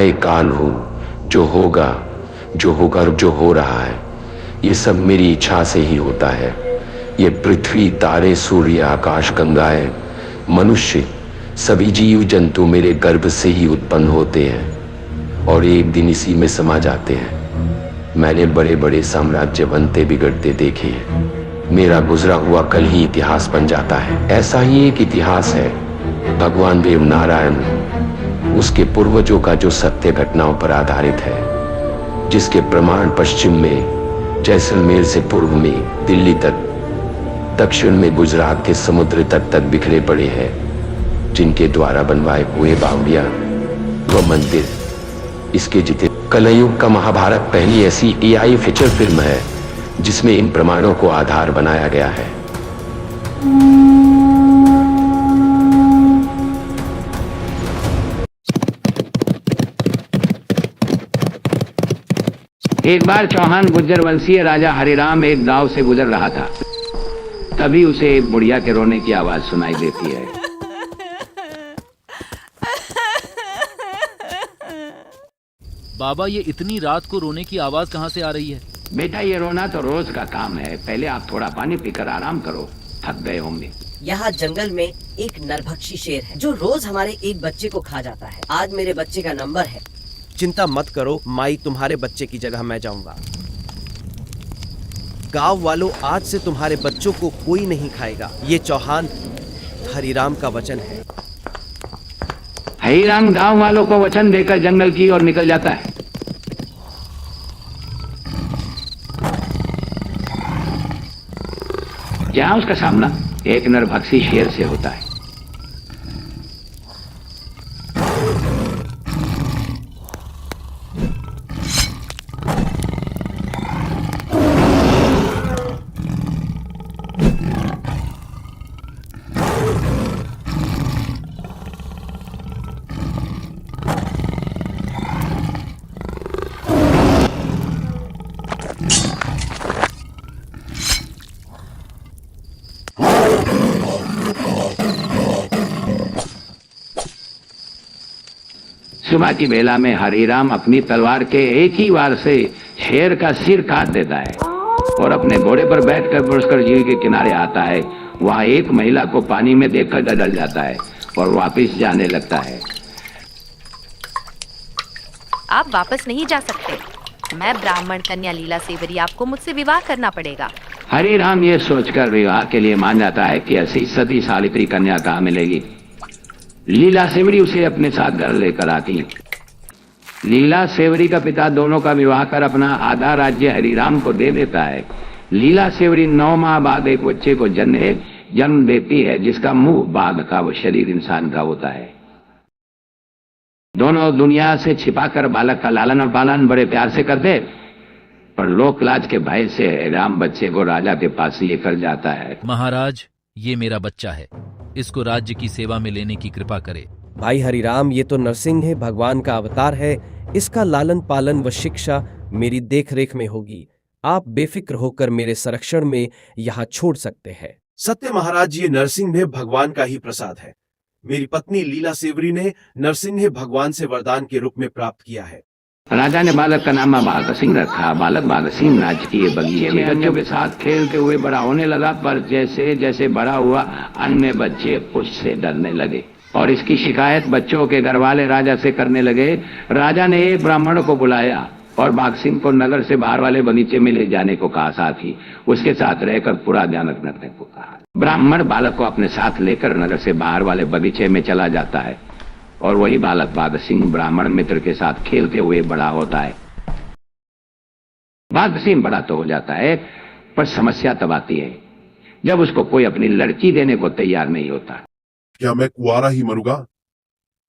एक काल हूँ, जो होगा और जो हो रहा है, ये सब मेरी इच्छा से ही होता है। ये पृथ्वी, तारे, सूर्य, आकाश, गंगाएं, मनुष्य, सभी जीव जंतु मेरे गर्भ से ही उत्पन्न होते हैं और एक दिन इसी में समा जाते हैं। मैंने बड़े बड़े साम्राज्य बनते बिगड़ते देखे हैं। मेरा गुजरा हुआ कल ही इतिहास बन जाता है। ऐसा ही एक इतिहास है भगवान देव नारायण, उसके पूर्वजों का, जो सत्य घटनाओं पर आधारित है, जिसके प्रमाण पश्चिम में जैसलमेर से पूर्व में दिल्ली तक, दक्षिण में गुजरात के समुद्र तट तक बिखरे पड़े हैं, जिनके द्वारा बनवाए हुए बावड़िया व मंदिर इसके जिते। कलयुग का महाभारत पहली ऐसी AI फीचर फिल्म है जिसमें इन प्रमाणों को आधार बनाया गया है। एक बार चौहान गुज्जर वंशीय राजा हरिराम एक गांव से गुजर रहा था। तभी उसे एक बुढ़िया के रोने की आवाज सुनाई देती है। बाबा, ये इतनी रात को रोने की आवाज कहाँ से आ रही है? बेटा, ये रोना तो रोज का काम है। पहले आप थोड़ा पानी पीकर आराम करो, थक गए होंगे। यहाँ जंगल में एक नरभक्षी शेर है जो रोज हमारे एक बच्चे को खा जाता है। आज मेरे बच्चे का नंबर है। चिंता मत करो माई, तुम्हारे बच्चे की जगह मैं जाऊंगा। गांव वालों, आज से तुम्हारे बच्चों को कोई नहीं खाएगा। ये चौहान हरिराम का वचन है। हरिराम गांव वालों को वचन देकर जंगल की ओर निकल जाता है। जहां उसका सामना एक नरभक्षी शेर से होता है। सुबह की बेला में हरिराम अपनी तलवार के एक ही वार से शेर का सिर काट देता है और अपने घोड़े पर बैठकर पुष्कर झील के किनारे आता है। वहां एक महिला को पानी में देखकर डर जाता है और वापस जाने लगता है। आप वापस नहीं जा सकते। मैं ब्राह्मण कन्या लीला सेवरी, आपको मुझसे विवाह करना पड़ेगा। हरिराम ये सोचकर विवाह के लिए मान जाता है कि ऐसी सती सावित्री कन्या कहाँ मिलेगी। लीला सेवरी उसे अपने साथ घर लेकर आती है। लीला सेवरी का पिता दोनों का विवाह कर अपना आधा राज्य हरिराम को दे देता है। लीला सेवरी 9 माह बाद एक बच्चे को जन्म देती है, जिसका मुंह बाघ का व शरीर इंसान का होता है। दोनों दुनिया से छिपाकर बालक का लालन और पालन बड़े प्यार से करते, पर लोक लाज के भय से हरिराम बच्चे को राजा के पास लेकर जाता है। महाराज, ये मेरा बच्चा है, इसको राज्य की सेवा में लेने की कृपा करे। भाई हरिराम, ये तो नरसिंह है, भगवान का अवतार है। इसका लालन पालन व शिक्षा मेरी देखरेख में होगी। आप बेफिक्र होकर मेरे संरक्षण में यहाँ छोड़ सकते हैं। सत्य महाराज, ये नरसिंह भगवान का ही प्रसाद है। मेरी पत्नी लीला सेवरी ने नरसिंह भगवान से वरदान के रूप में प्राप्त किया है। राजा ने बालक का नाम बाघ सिंह रखा। बालक बाघ सिंह राजकीय बगीचे में बच्चों के साथ खेलते हुए बड़ा होने लगा, पर जैसे जैसे बड़ा हुआ अन्य बच्चे उससे डरने लगे और इसकी शिकायत बच्चों के घर वाले राजा से करने लगे। राजा ने एक ब्राह्मण को बुलाया और बाघ सिंह को नगर से बाहर वाले बगीचे में ले जाने को कहा, साथ ही उसके साथ रहकर पूरा ध्यान रखने को कहा। ब्राह्मण बालक को अपने साथ लेकर नगर से बाहर वाले बगीचे में चला जाता है और वही बालक बाघ सिंह ब्राह्मण मित्र के साथ खेलते हुए बड़ा होता है। बाघ सिंह बड़ा तो हो जाता है, पर समस्या तब आती है जब उसको कोई अपनी लड़की देने को तैयार नहीं होता। क्या मैं कुआरा ही मरूंगा?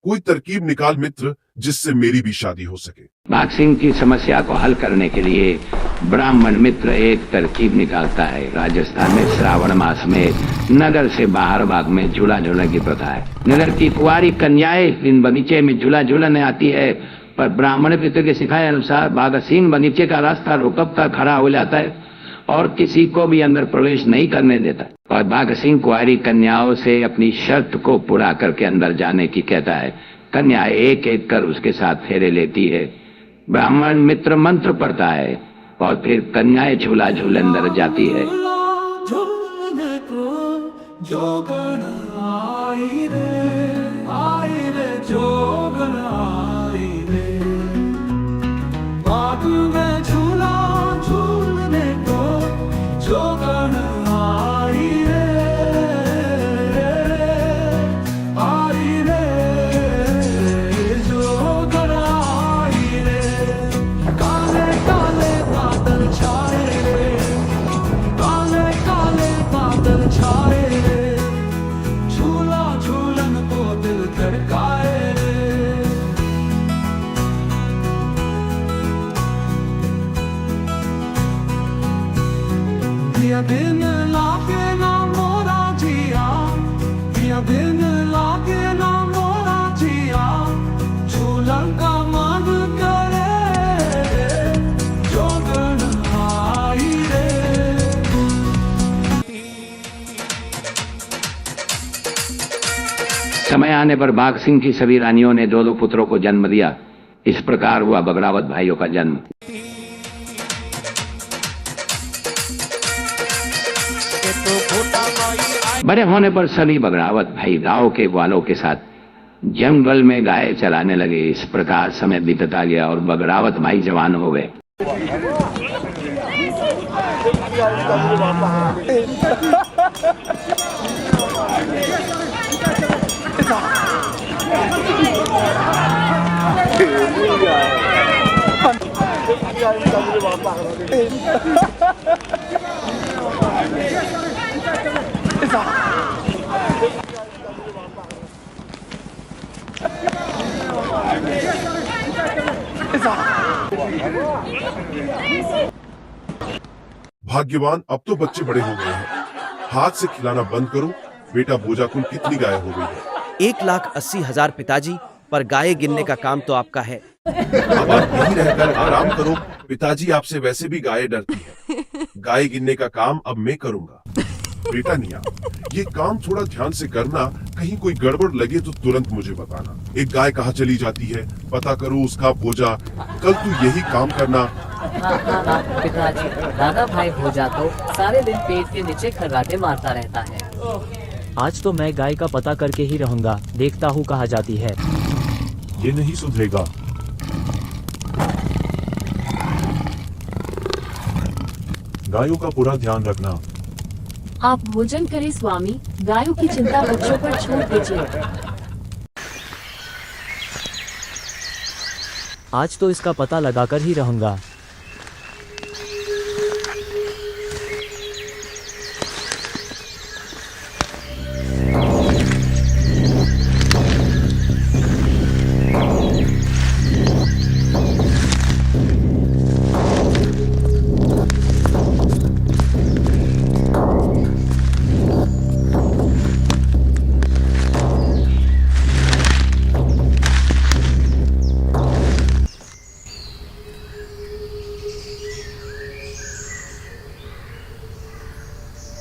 कोई तरकीब निकाल मित्र, जिससे मेरी भी शादी हो सके। बाघ सिंह की समस्या को हल करने के लिए ब्राह्मण मित्र एक तरकीब निकालता है। राजस्थान में श्रावण मास में नगर से बाहर बाग में झूला झूलने की प्रथा है। नगर की कुंवारी कन्याएं इन बगीचे में झूला झूलने आती है, पर ब्राह्मण मित्र के सिखाए अनुसार बाघ सिंह बगीचे का रास्ता रुकब कर खड़ा हो जाता है और किसी को भी अंदर प्रवेश नहीं करने देता। और बाघ सिंह कुंवारी कन्याओं से अपनी शर्त को पूरा करके अंदर जाने की कहता है। कन्या एक एक कर उसके साथ फेरे लेती है। ब्राह्मण मित्र मंत्र पढ़ता है और फिर कन्याएं झूला झूले अंदर जाती है। समय आने पर बाघ सिंह की सभी रानियों ने 2-2 पुत्रों को जन्म दिया। इस प्रकार हुआ बगरावत भाइयों का जन्म। बड़े होने पर सभी बगरावत भाई गांव के ग्वालों के साथ जंगल में गाय चलाने लगे। इस प्रकार समय बीतता गया और बगरावत भाई जवान हो गए। भाग्यवान, अब तो बच्चे बड़े हो गए हैं। हाथ से खिलाना बंद करो। बेटा बोझा कुल कितनी गाय हो गई है? 1,80,000 पिताजी, पर गाय गिनने का काम तो आपका है। अब आप यहीं रहकर आराम करो। पिताजी आपसे वैसे भी गाय डरती है। गाय गिनने का काम अब मैं करूंगा। बेटा निया, ये काम थोड़ा ध्यान से करना। कहीं कोई गड़बड़ लगे तो तुरंत मुझे बताना। एक गाय कहाँ चली जाती है पता करो, उसका बोझा। कल तू यही काम करना। हाँ पिताजी, दादा भाई भोजा तो सारे दिन पेट के नीचे खर्राटे मारता रहता है। आज तो मैं गाय का पता करके ही रहूंगा। देखता हूँ कहाँ जाती है। ये नहीं सुधरेगा। गायों का पूरा ध्यान रखना। आप भोजन करें स्वामी, गायों की चिंता बच्चों पर छोड़ दीजिए। आज तो इसका पता लगाकर ही रहूंगा।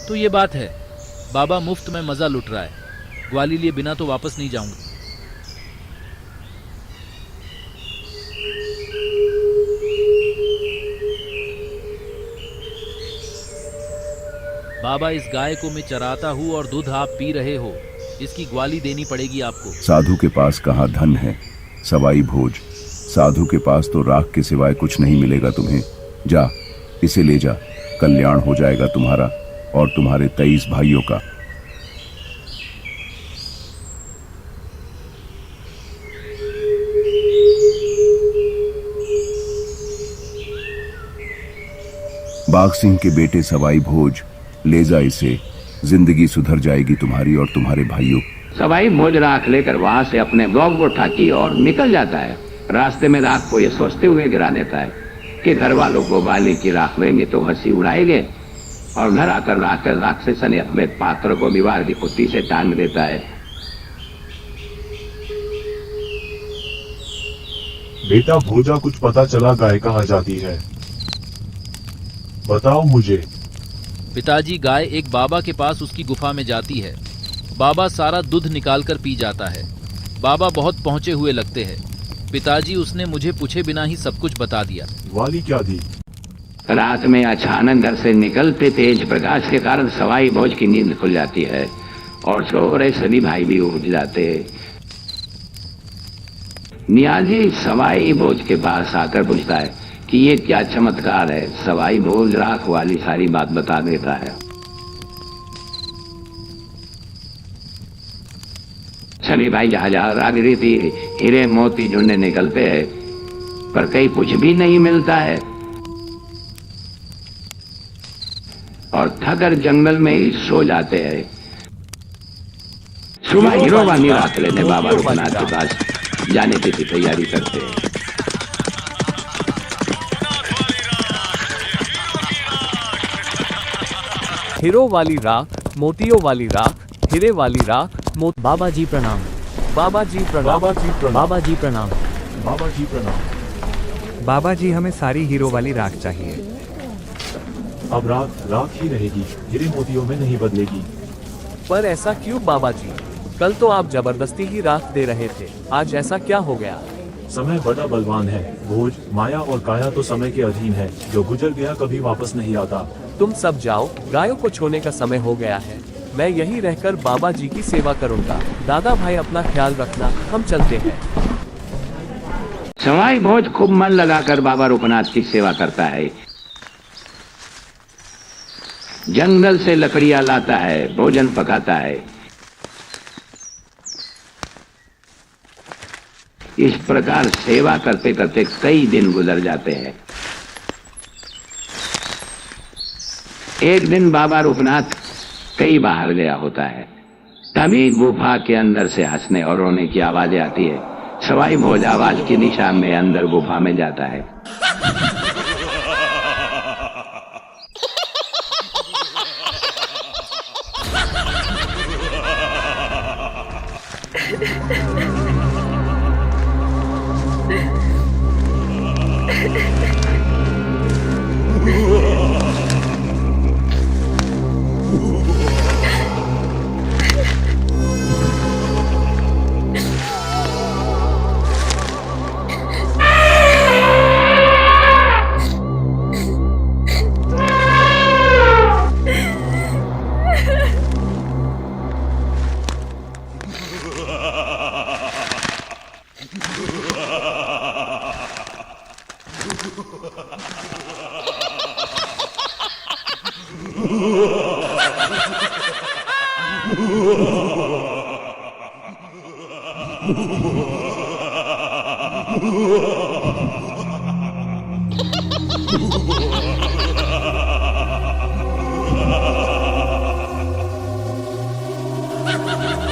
तो ये बात है, बाबा मुफ्त में मजा लुट रहा है। ग्वाली लिए बिना तो वापस नहीं जाऊंगा। बाबा, इस गाय को मैं चराता हूँ और दूध आप पी रहे हो। इसकी ग्वाली देनी पड़ेगी आपको। साधु के पास कहाँ धन है सवाई भोज। साधु के पास तो राख के सिवाय कुछ नहीं मिलेगा तुम्हें। जा, इसे ले जा। कल्याण हो जाएगा तुम्हारा और तुम्हारे 23 भाइयों का। बाघ सिंह के बेटे सवाई भोज, ले जा इसे। जिंदगी सुधर जाएगी तुम्हारी और तुम्हारे भाइयों। सवाई भोज राख लेकर वहां से अपने ब्लॉक को ठाकी और निकल जाता है। रास्ते में राख को ये सोचते हुए गिरा देता है कि घर वालों को बाली की राख लेंगे तो हंसी उड़ाएंगे, और घर आकर राक्षस ने अपने पात्र को दीवार की कुत्ती से टांग देता है। बेटा भोजा, कुछ पता चला गाय कहाँ जाती है? बताओ मुझे। पिताजी, गाय एक बाबा के पास उसकी गुफा में जाती है। बाबा सारा दूध निकालकर पी जाता है। बाबा बहुत पहुंचे हुए लगते हैं। पिताजी उसने मुझे पूछे बिना ही सब कुछ बता दिया। वाली क्या थी? रात में अचानक घर से निकलते तेज प्रकाश के कारण सवाई भोज की नींद खुल जाती है और सो रहे सभी भाई भी उठ जाते हैं। नियाजी सवाई भोज के पास आकर पूछता है कि ये क्या चमत्कार है। सवाई भोज राख वाली सारी बात बता देता है। सभी भाई जहां जहां राजनीति हीरे मोती ढूंढने निकलते हैं पर कहीं कुछ भी नहीं मिलता है और थकर जंगल में ही सो जाते हैं। सुबह हीरो वाली रात लेने बाबा रुकनाथ के पास जाने की तैयारी करते हैं। हीरो वाली राख, मोतियों वाली राख, हीरे वाली राख, बाबा जी प्रणाम। बाबा जी प्रणाम। बाबा जी प्रणाम। बाबा जी प्रणाम। बाबा जी प्रणाम। बाबा जी हमें सारी हीरो वाली राख चाहिए। अब राख ही रहेगी, हीरे मोतियों में नहीं बदलेगी। पर ऐसा क्यों बाबा जी? कल तो आप जबरदस्ती ही राख दे रहे थे, आज ऐसा क्या हो गया? समय बड़ा बलवान है भोज। माया और काया तो समय के अधीन है, जो गुजर गया कभी वापस नहीं आता। तुम सब जाओ, गायों को छोड़ने का समय हो गया है। मैं यहीं रहकर बाबा जी की सेवा करूंगा। दादा भाई अपना ख्याल रखना, हम चलते हैं। सवाई भोज खूब मन लगाकर बाबा रुकनाथ की सेवा करता है। जंगल से लकड़ियां लाता है, भोजन पकाता है। इस प्रकार सेवा करते करते कई दिन गुजर जाते हैं। एक दिन बाबा रुकनाथ कई बाहर गया होता है। तभी गुफा के अंदर से हंसने और रोने की आवाजें आती है। सवाई भोज आवाज की दिशा में अंदर गुफा में जाता है।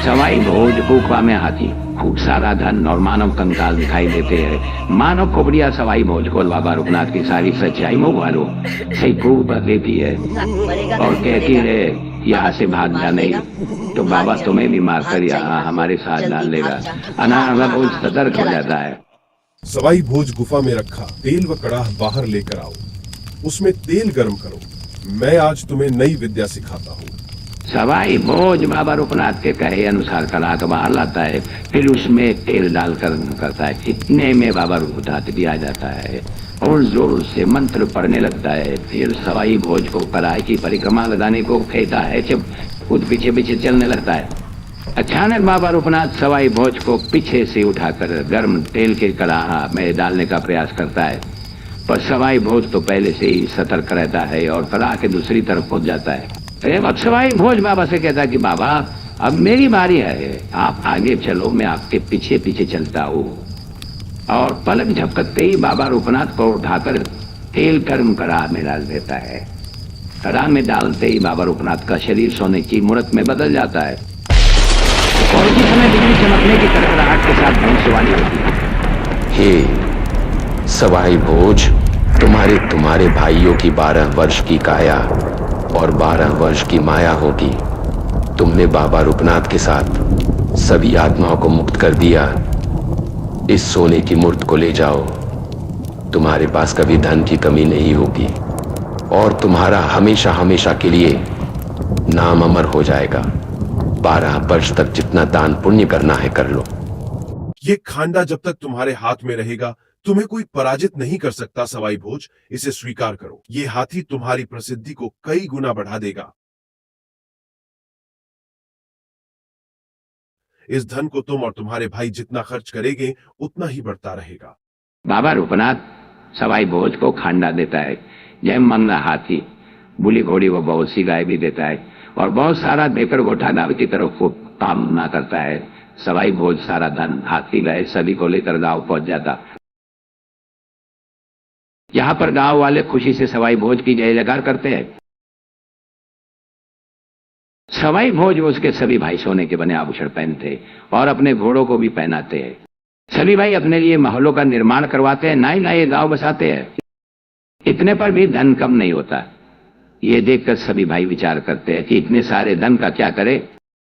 सवाई भोज गुफा में हाथी, खूब सारा धन और मानव कंकाल दिखाई देते हैं। मानव खोपड़िया सवाई भोज को बाबा रुकनाथ की सारी सच्चाई मुबारो सही प्रूव कर देती है और कहती है यहाँ से भाग जा, नहीं तो बाबा तुम्हें भी मारकर यहाँ हमारे साथ डाल लेगा। अनार भोज सतर्क हो जाता है। सवाई भोज गुफा में रखा तेल व कड़ाह बाहर लेकर आओ, उसमें तेल गर्म करो। मैं आज तुम्हें नई विद्या सिखाता हूँ। सवाई भोज बाबा रुकनाथ के कहे अनुसार कड़ा का बाहर लाता है, फिर उसमें तेल डालकर करता है। इतने में बाबा रुकनाथ भी आ जाता है और जोर से मंत्र पढ़ने लगता है। फिर सवाई भोज को कड़ाई की परिक्रमा लगाने को कहता है, जब खुद पीछे पीछे चलने लगता है। अचानक बाबा रुकनाथ सवाई भोज को पीछे से उठाकर गर्म तेल के कड़ाहा में डालने का प्रयास करता है, पर सवाई भोज तो पहले से ही सतर्क रहता है और कड़ाह के दूसरी तरफ पहुंच जाता है। अब सवाई भोज बाबा से कहता है कि बाबा अब मेरी बारी है, आप आगे चलो, मैं आपके पीछे पीछे चलता हूँ। और पलक झपकते ही बाबा रुकनाथ को उठाकर तेल गर्म कड़ाह में डाल देता है। कड़ाह में डालते ही बाबा रुकनाथ का शरीर सोने की मूर्त में बदल जाता है और उसी समय बिजली चमकने की कड़कड़ाहट के साथ भविष्यवाणी होती है। हे सवाई भोज, तुम्हारे भाइयों की 12 वर्ष की काया और 12 वर्ष की माया होगी। तुमने बाबा रुकनाथ के साथ सभी आत्माओं को मुक्त कर दिया। इस सोने की मूर्त को ले जाओ, तुम्हारे पास कभी धन की कमी नहीं होगी और तुम्हारा हमेशा हमेशा के लिए नाम अमर हो जाएगा। 12 वर्ष तक जितना दान पुण्य करना है कर लो। ये खांडा जब तक तुम्हारे हाथ में रहेगा तुम्हें कोई पराजित नहीं कर सकता सवाई भोज, इसे स्वीकार करो। ये हाथी तुम्हारी प्रसिद्धि को कई गुना बढ़ा देगा। इस धन को तुम और तुम्हारे भाई जितना खर्च करेंगे उतना ही बढ़ता रहेगा। बाबा रूपनाथ सवाई भोज को खांडा देता है, जय मंगला हाथी, बुली घोड़ी वो बहुत सी गाय भी देता है और बहुत सारा देकर गोठागांव की तरफ को कामना करता है। सवाई भोज सारा धन, हाथी गाय सभी को लेकर गांव पहुंच जाता। यहाँ पर गांव वाले खुशी से सवाई भोज की जय जयकार करते हैं। सवाई भोज उसके सभी भाई सोने के बने आभूषण पहनते और अपने घोड़ों को भी पहनाते हैं। सभी भाई अपने लिए महलों का निर्माण करवाते हैं, नए नए गांव बसाते हैं। इतने पर भी धन कम नहीं होता। ये देखकर सभी भाई विचार करते हैं कि इतने सारे धन का क्या करें।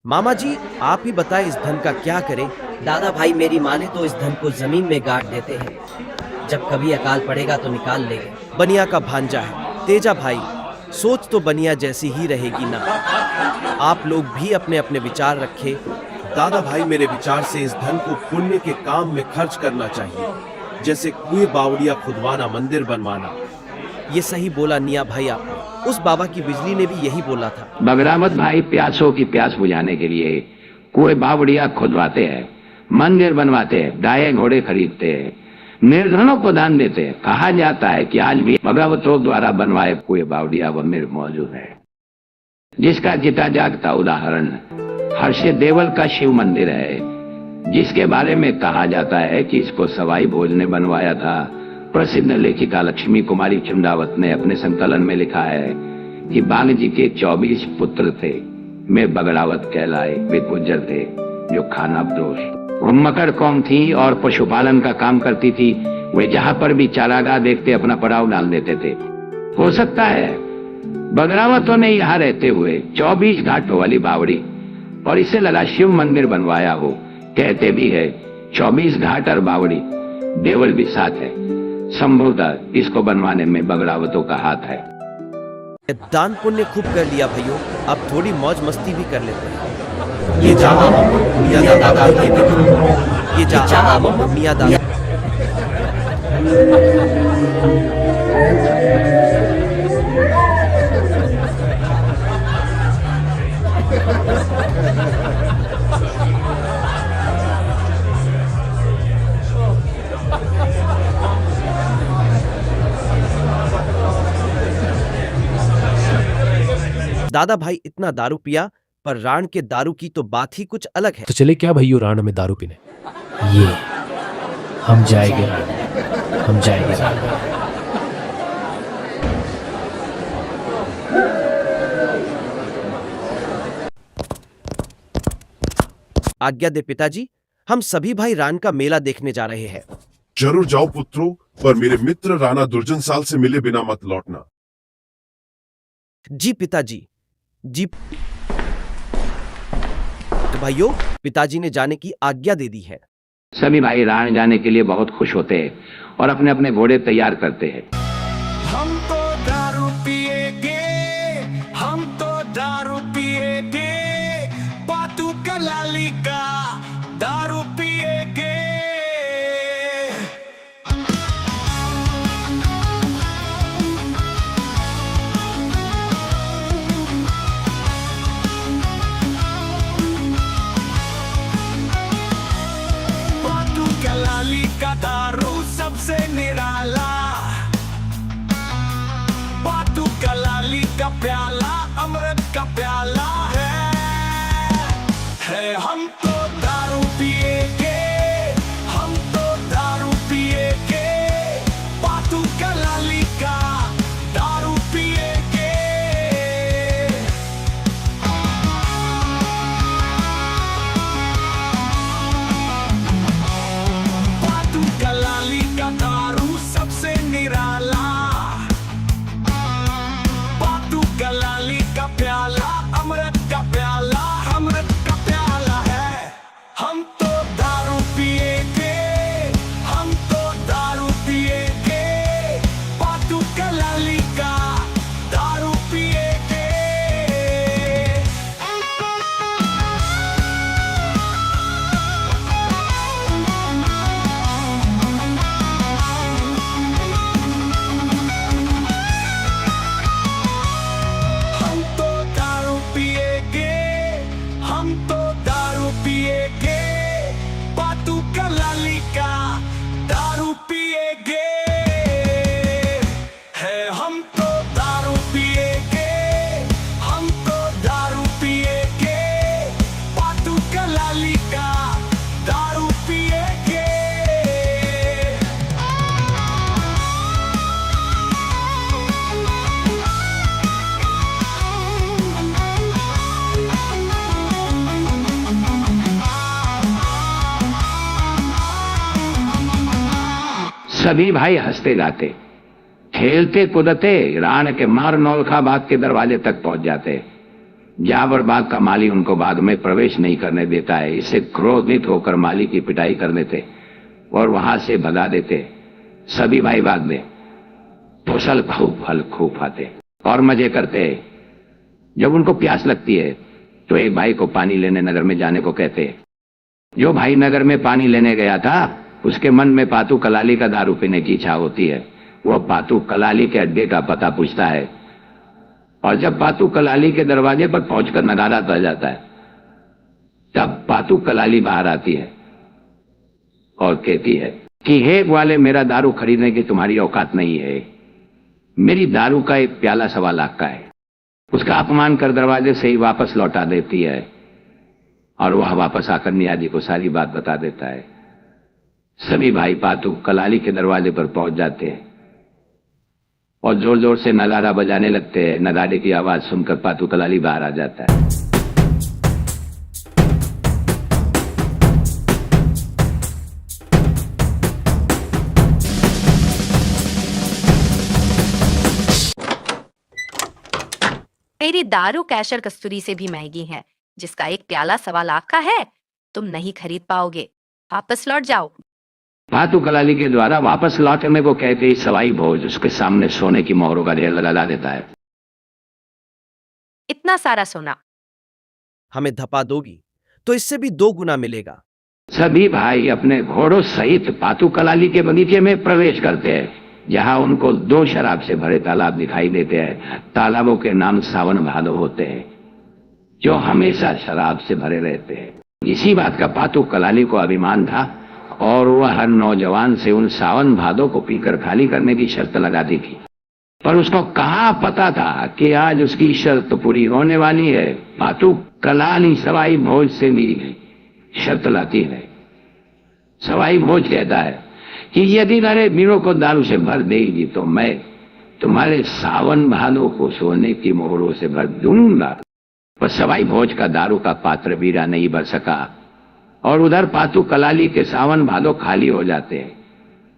मामा जी आप ही बताएं इस धन का क्या करें। दादा भाई मेरी माने तो इस धन को जमीन में गाड़ देते हैं, जब कभी अकाल पड़ेगा तो निकाल लेंगे। बनिया का भांजा है तेजा भाई, सोच तो बनिया जैसी ही रहेगी ना। आप लोग भी अपने अपने विचार रखें। दादा भाई मेरे विचार से इस धन को पुण्य के काम में खर्च करना चाहिए, जैसे कुएं बावड़िया खुदवाना, मंदिर बनवाना। ये सही बोला निया भाई आपने, उस बाबा की बिजली ने भी यही बोला था। बगरामत भाई प्यासों की प्यास बुझाने के लिए कुएं बावड़िया खुदवाते हैं, मंदिर बनवाते हैं, गाय घोड़े खरीदते हैं, निर्धनों को दान देते हैं। कहा जाता है कि आज भी भगवतों द्वारा बनवाए कुएं बावड़िया व मिर मौजूद है, जिसका जिता जागता उदाहरण हर्षे देवल का शिव मंदिर है, जिसके बारे में कहा जाता है कि इसको सवाई भोज ने बनवाया था। प्रसिद्ध लेखिका लक्ष्मी कुमारी चंदावत ने अपने संकलन में लिखा है कि बाघ जी के 24 पुत्र थे, में बगड़ावत कहलाए, वे गुज्जर थे जो खाना दोष। वो मकर कौम थी और पशुपालन का काम करती थी। वे जहां पर भी चारागाह देखते अपना पड़ाव डाल देते थे। हो सकता है बगरावतों ने यहाँ रहते हुए 24 घाटों वाली बावड़ी और इसे लगा शिव मंदिर बनवाया हो। कहते भी है 24 घाट और बावड़ी, देवल भी साथ है। संभवतः इसको बनवाने में बगड़ावतों का हाथ है। दान पुण्य खूब कर लिया भाइयों, अब थोड़ी मौज मस्ती भी कर लेते हैं। ये जा मियां दादा, ये जा मियां दादा। दादा भाई इतना दारू पिया, पर राण के दारू की तो बात ही कुछ अलग है। तो चले क्या भैया राण में दारू पीने? ये हम जाएंगे, हम जाएंगे। आज्ञा दे पिताजी, हम सभी भाई राण का मेला देखने जा रहे हैं। जरूर जाओ पुत्रों, पर मेरे मित्र राणा दुर्जन साल से मिले बिना मत लौटना। जी पिताजी जी। तो भाइयों पिताजी ने जाने की आज्ञा दे दी है। सभी भाई राण जाने के लिए बहुत खुश होते हैं और अपने अपने घोड़े तैयार करते हैं। हम तो दारू पिएंगे, हम तो दारू पिएंगे, पातू कलाली का दारू पिएंगे। कलाली का दारू सबसे निराला, पातू कलाली का प्याला अमृत का प्याला है। हम तो दारू पिएंगे, हम तो दारू पिएंगे, पातू कलाली का दारू पिएंगे। कलाली का दारू सबसे निराला, पातू कलाली का प्याला अमृत सभी भाई हंसते गाते, खेलते कूदते राण के मार नौलखा बाग के दरवाजे तक पहुंच जाते। जावर बाग का माली उनको बाग में प्रवेश नहीं करने देता है। इससे क्रोधित होकर माली की पिटाई कर देते और वहां से भगा देते। सभी भाई बाग में फसल खूब फल खूब खाते और मजे करते। जब उनको प्यास लगती है तो एक भाई को पानी लेने नगर में जाने को कहते। जो भाई नगर में पानी लेने गया था उसके मन में पातू कलाली का दारू पीने की इच्छा होती है। वह पातू कलाली के अड्डे का पता पूछता है और जब पातू कलाली के दरवाजे पर पहुंचकर नगारा बज जाता है तब पातू कलाली बाहर आती है और कहती है कि हे ग्वाले, मेरा दारू खरीदने की तुम्हारी औकात नहीं है। मेरी दारू का एक प्याला 1.25 लाख का है। उसका अपमान कर दरवाजे से ही वापस लौटा देती है और वह वापस आकर मियाँ जी को सारी बात बता देता है। सभी भाई पातू कलाली के दरवाजे पर पहुंच जाते हैं और जोर जोर से नगारा बजाने लगते हैं। नगाड़े की आवाज सुनकर पातू कलाली बाहर आ जाता है। मेरी दारू कैशर कस्तूरी से भी महंगी है, जिसका एक प्याला 1.25 लाख का है। तुम नहीं खरीद पाओगे, वापस लौट जाओ। पातू कलाली के द्वारा वापस लौटने को कहते ही सवाई भोज उसके सामने सोने की मोहरों का ढेर लगा देता है। इतना सारा सोना हमें धपा दोगी तो इससे भी 2 गुना मिलेगा। सभी भाई अपने घोड़ों सहित पातू कलाली के बगीचे में प्रवेश करते हैं, जहां उनको 2 शराब से भरे तालाब दिखाई देते हैं। तालाबों के नाम सावन भादो होते हैं, जो हमेशा शराब से भरे रहते हैं। इसी बात का पातू कलाली को अभिमान था और वह हर नौजवान से उन सावन भादों को पीकर खाली करने की शर्त लगाती थी। पर उसको कहाँ पता था कि आज उसकी शर्त पूरी होने वाली है। पातू कलाली सवाई भोज से भी शर्त लाती है। सवाई भोज कहता है कि यदि मेरे मीरों को दारू से भर देगी तो मैं तुम्हारे सावन भादों को सोने की मोहरों से भर दूंगा। पर सवाई भोज का दारू का पात्र बीरा नहीं भर सका और उधर पातू कलाली के सावन भादों खाली हो जाते हैं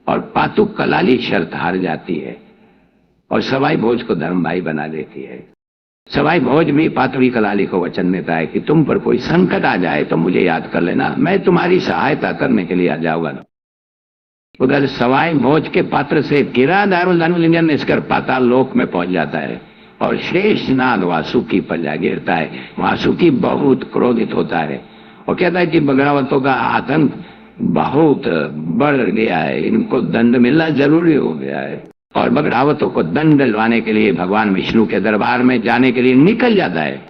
और पातू कलाली शर्त हार जाती है और सवाई भोज को धर्म भाई बना देती है। सवाई भोज भी पातुड़ी कलाली को वचन देता है कि तुम पर कोई संकट आ जाए तो मुझे याद कर लेना, मैं तुम्हारी सहायता करने के लिए आ जाऊंगा। उधर सवाई भोज के पात्र से गिरा दारुल इसकर पाताल लोक में पहुंच जाता है और शेषनाग वासुकी पर जा गिरता है। वासुकी बहुत क्रोधित होता है और कहता है कि बगड़ावतों का आतंक बहुत बढ़ गया है, इनको दंड मिलना जरूरी हो गया है। और बगड़ावतों को दंड दिलवाने के लिए भगवान विष्णु के दरबार में जाने के लिए निकल जाता है।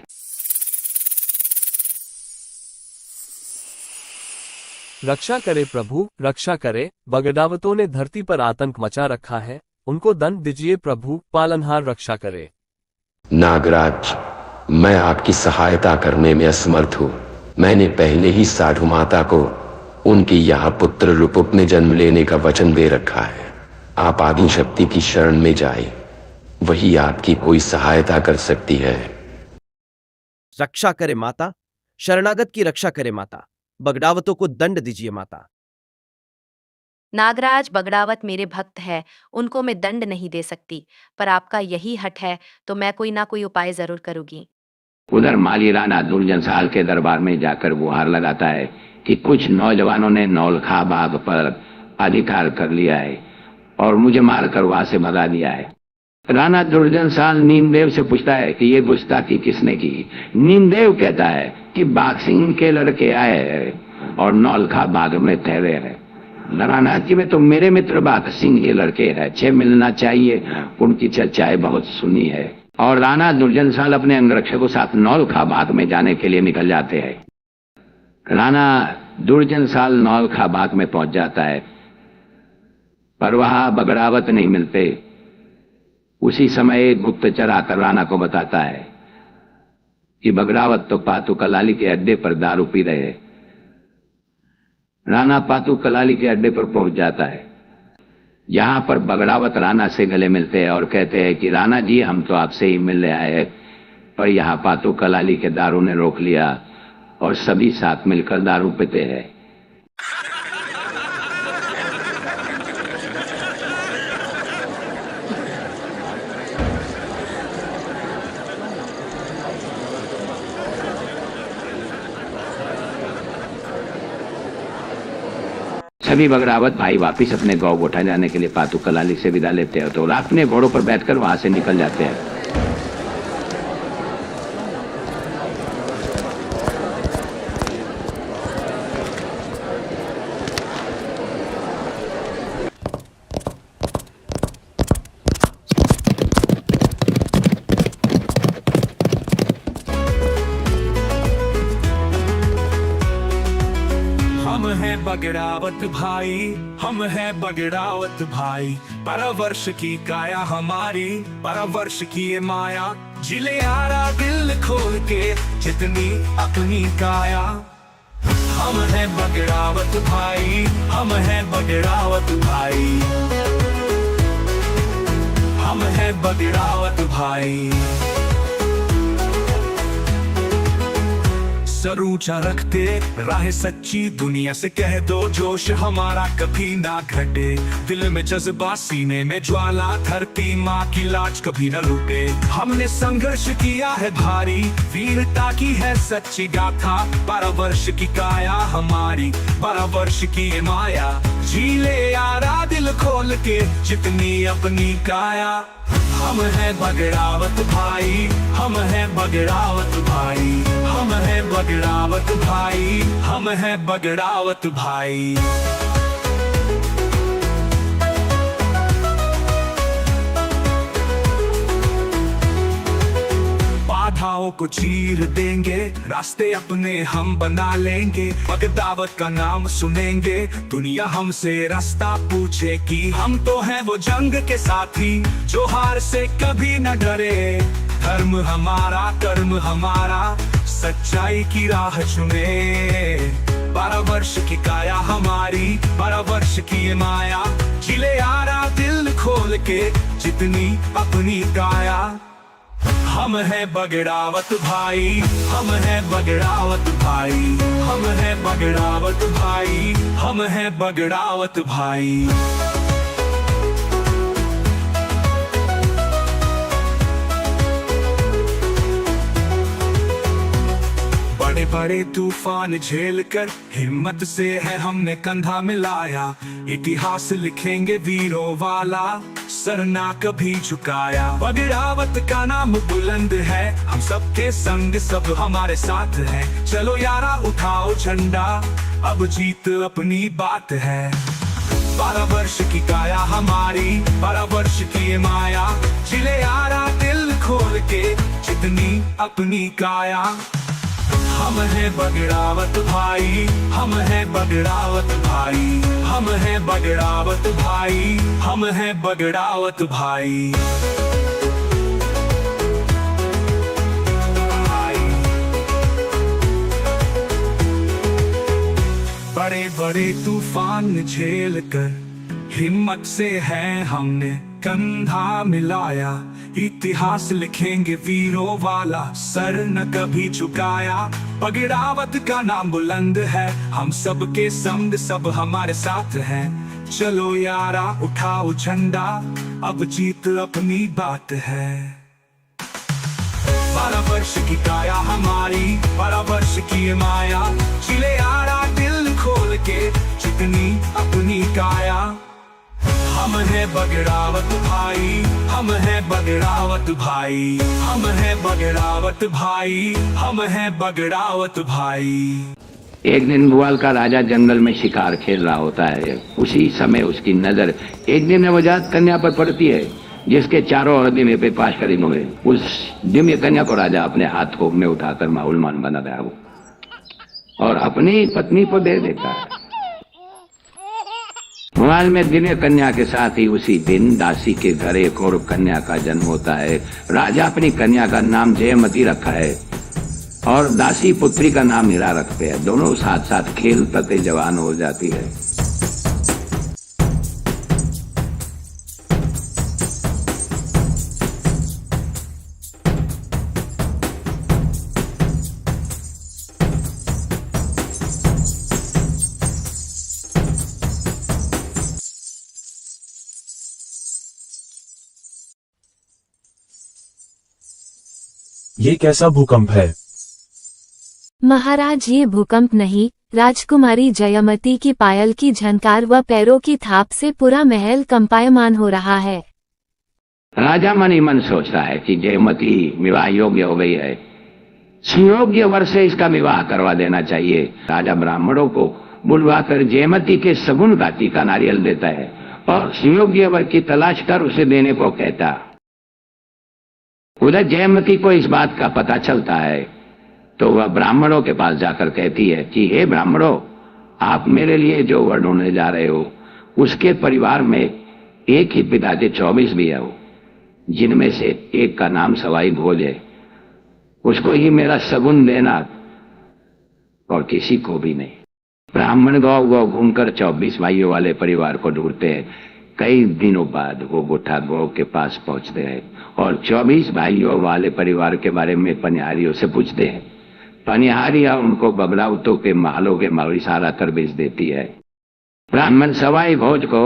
रक्षा करे प्रभु, रक्षा करे। बगड़ावतों ने धरती पर आतंक मचा रखा है, उनको दंड दीजिए प्रभु, पालनहार रक्षा करे। नागराज, मैं आपकी सहायता करने में असमर्थ हूँ। मैंने पहले ही साधु माता को उनकी यहाँ पुत्र रूप में जन्म लेने का वचन दे रखा है। आप आदि शक्ति की शरण में जाए, वही आपकी कोई सहायता कर सकती है। रक्षा करे माता, शरणागत की रक्षा करे माता, बगड़ावतों को दंड दीजिए माता। नागराज, बगड़ावत मेरे भक्त है, उनको मैं दंड नहीं दे सकती, पर आपका यही हठ है तो मैं कोई ना कोई उपाय जरूर करूंगी। उधर माली राणा दुर्जनसाल के दरबार में जाकर गुहार लगाता है कि कुछ नौजवानों ने नौलखा बाग पर अधिकार कर लिया है और मुझे मारकर वहां से भगा दिया है। राणा दुर्जनसाल नीमदेव से पूछता है कि ये गुस्ताखी किसने की। नीमदेव कहता है कि बाघ सिंह के लड़के आए हैं और नौलखा बाग में ठहरे हैं। नारायण जी में तो मेरे मित्र बाघ सिंह के लड़के हैं, अच्छे मिलना चाहिए, उनकी चर्चाएं बहुत सुनी है। और राणा दुर्जनसाल अपने अंगरक्षकों के साथ नौलखा बाग में जाने के लिए निकल जाते हैं। राणा दुर्जनसाल नौलखा बाग में पहुंच जाता है पर वहां बगड़ावत नहीं मिलते। उसी समय एक गुप्तचर आकर राणा को बताता है कि बगड़ावत तो पातू कलाली के अड्डे पर दारू पी रहे हैं। राणा पातू कलाली के अड्डे पर पहुंच जाता है। यहां पर बगड़ावत राणा से गले मिलते हैं और कहते हैं कि राणा जी, हम तो आपसे ही मिलने आए हैं, पर यहाँ पातू कलाली के दारू ने रोक लिया और सभी साथ मिलकर दारू पीते हैं। सभी बगरावत भाई वापिस अपने गांव गोठा जाने के लिए पातू कलाली से विदा लेते हैं तो अपने घोड़ों पर बैठकर वहां से निकल जाते हैं। हम हैं बगड़ावत भाई, हम हैं बगड़ावत भाई। 12 वर्ष की काया हमारी, 12 वर्ष की ये माया। जिले आरा दिल खोल के जितनी अपनी काया। हम हैं बगड़ावत भाई, हम हैं बगड़ावत भाई, हम हैं बगड़ावत भाई। सर ऊंचा रखते राह सच्ची दुनिया से कह दो जोश हमारा कभी ना घटे। दिल में जज्बा सीने में ज्वाला, धरती माँ की लाज कभी न रुके। हमने संघर्ष किया है भारी, वीरता की है सच्ची गाथा। 12 वर्ष की काया हमारी, 12 वर्ष की ये माया। जीले यारा दिल खोल के जितनी अपनी काया। हम हैं बगड़ावत भाई, हम हैं बगड़ावत भाई, हम हैं बगड़ावत भाई, हम हैं बगड़ावत भाई। बाधाओं को चीर देंगे, रास्ते अपने हम बना लेंगे। बगदावत का नाम सुनेंगे, दुनिया हमसे रास्ता पूछेगी। हम तो हैं वो जंग के साथी, जो हार से कभी न डरे। धर्म हमारा कर्म हमारा, सच्चाई की राह चुने। 12 वर्ष की काया हमारी, 12 वर्ष की ये माया। जिले आरा दिल खोल के जितनी अपनी काया। हम हैं बगड़ावत भाई, हम हैं बगड़ावत भाई, हम हैं बगड़ावत भाई, हम हैं बगड़ावत भाई। बड़े बड़े तूफान झेल कर हिम्मत से है हमने कंधा मिलाया। इतिहास लिखेंगे वीरों वाला, सर ना कभी झुकाया। बगड़ावत का नाम बुलंद है, हम सबके संग सब हमारे साथ है। चलो यारा उठाओ झंडा, अब जीत अपनी बात है। 12 वर्ष की काया हमारी, 12 वर्ष की ये माया। जिले यारा दिल खोल के जितनी अपनी काया। हम हैं बगड़ावत भाई, हम हैं बगड़ावत भाई, हम हैं बगड़ावत भाई, हम हैं बगड़ावत भाई। बड़े बड़े तूफान झेल कर हिम्मत से है हमने कंधा मिलाया। इतिहास लिखेंगे वीरों वाला, सर न कभी झुकाया। बगड़ावत का नाम बुलंद है, हम सबके संग सब हमारे साथ हैं। चलो यारा उठाओ झंडा, अब जीत अपनी बात है। 12 वर्ष की काया हमारी, 12 वर्ष की ये माया। जिले यारा दिल खोल के जितनी अपनी काया। हम हैं बगड़ावत भाई, हम हैं बगड़ावत भाई, हम हैं बगड़ावत भाई, हम हैं बगड़ावत भाई। एक दिन बुआल का राजा जंगल में शिकार खेल रहा होता है। उसी समय उसकी नजर एक दिन नवजात कन्या पर पड़ती है, जिसके चारों ओर दिव्य पे पाश करीन हुए। उस दिव्य कन्या को राजा अपने हाथ को में उठाकर माउलमान बना रहा हो और अपनी पत्नी को दे देता है। भोपाल में दिव्य कन्या के साथ ही उसी दिन दासी के घर एक और कन्या का जन्म होता है। राजा अपनी कन्या का नाम जयमती रखा है और दासी पुत्री का नाम हीरा रखते हैं। दोनों साथ साथ खेलते जवान हो जाती है। ये कैसा भूकंप है? महाराज, ये भूकंप नहीं, राजकुमारी जयमती की पायल की झनकार व पैरों की थाप से पूरा महल कंपायमान हो रहा है। राजा मन ही मन सोच रहा है कि जयमती विवाह योग्य हो गई है, सुयोग्य वर से इसका विवाह करवा देना चाहिए। राजा ब्राह्मणों को बुलवाकर जयमती के सगुन का टीका नारियल देता है और सुयोग्य वर की तलाश कर उसे देने को कहता। उधर जयमती को इस बात का पता चलता है तो वह ब्राह्मणों के पास जाकर कहती है कि हे ब्राह्मणों, आप मेरे लिए जो वर ढूंढने जा रहे हो उसके परिवार में एक ही पिता के 24 भी है, जिनमें से एक का नाम सवाई भोज है। उसको ही मेरा सगुन देना और किसी को भी नहीं। ब्राह्मण गांव गांव घूमकर 24 भाइयों वाले परिवार को ढूंढते हैं। कई दिनों बाद वो गोठा गांव के पास पहुंचते हैं और 24 भाइयों वाले परिवार के बारे में पनिहारियों से पूछते हैं। पनिहारियां उनको बगलावतों के महलों के मगर इशारा कर भेज देती है। ब्राह्मण सवाई भोज को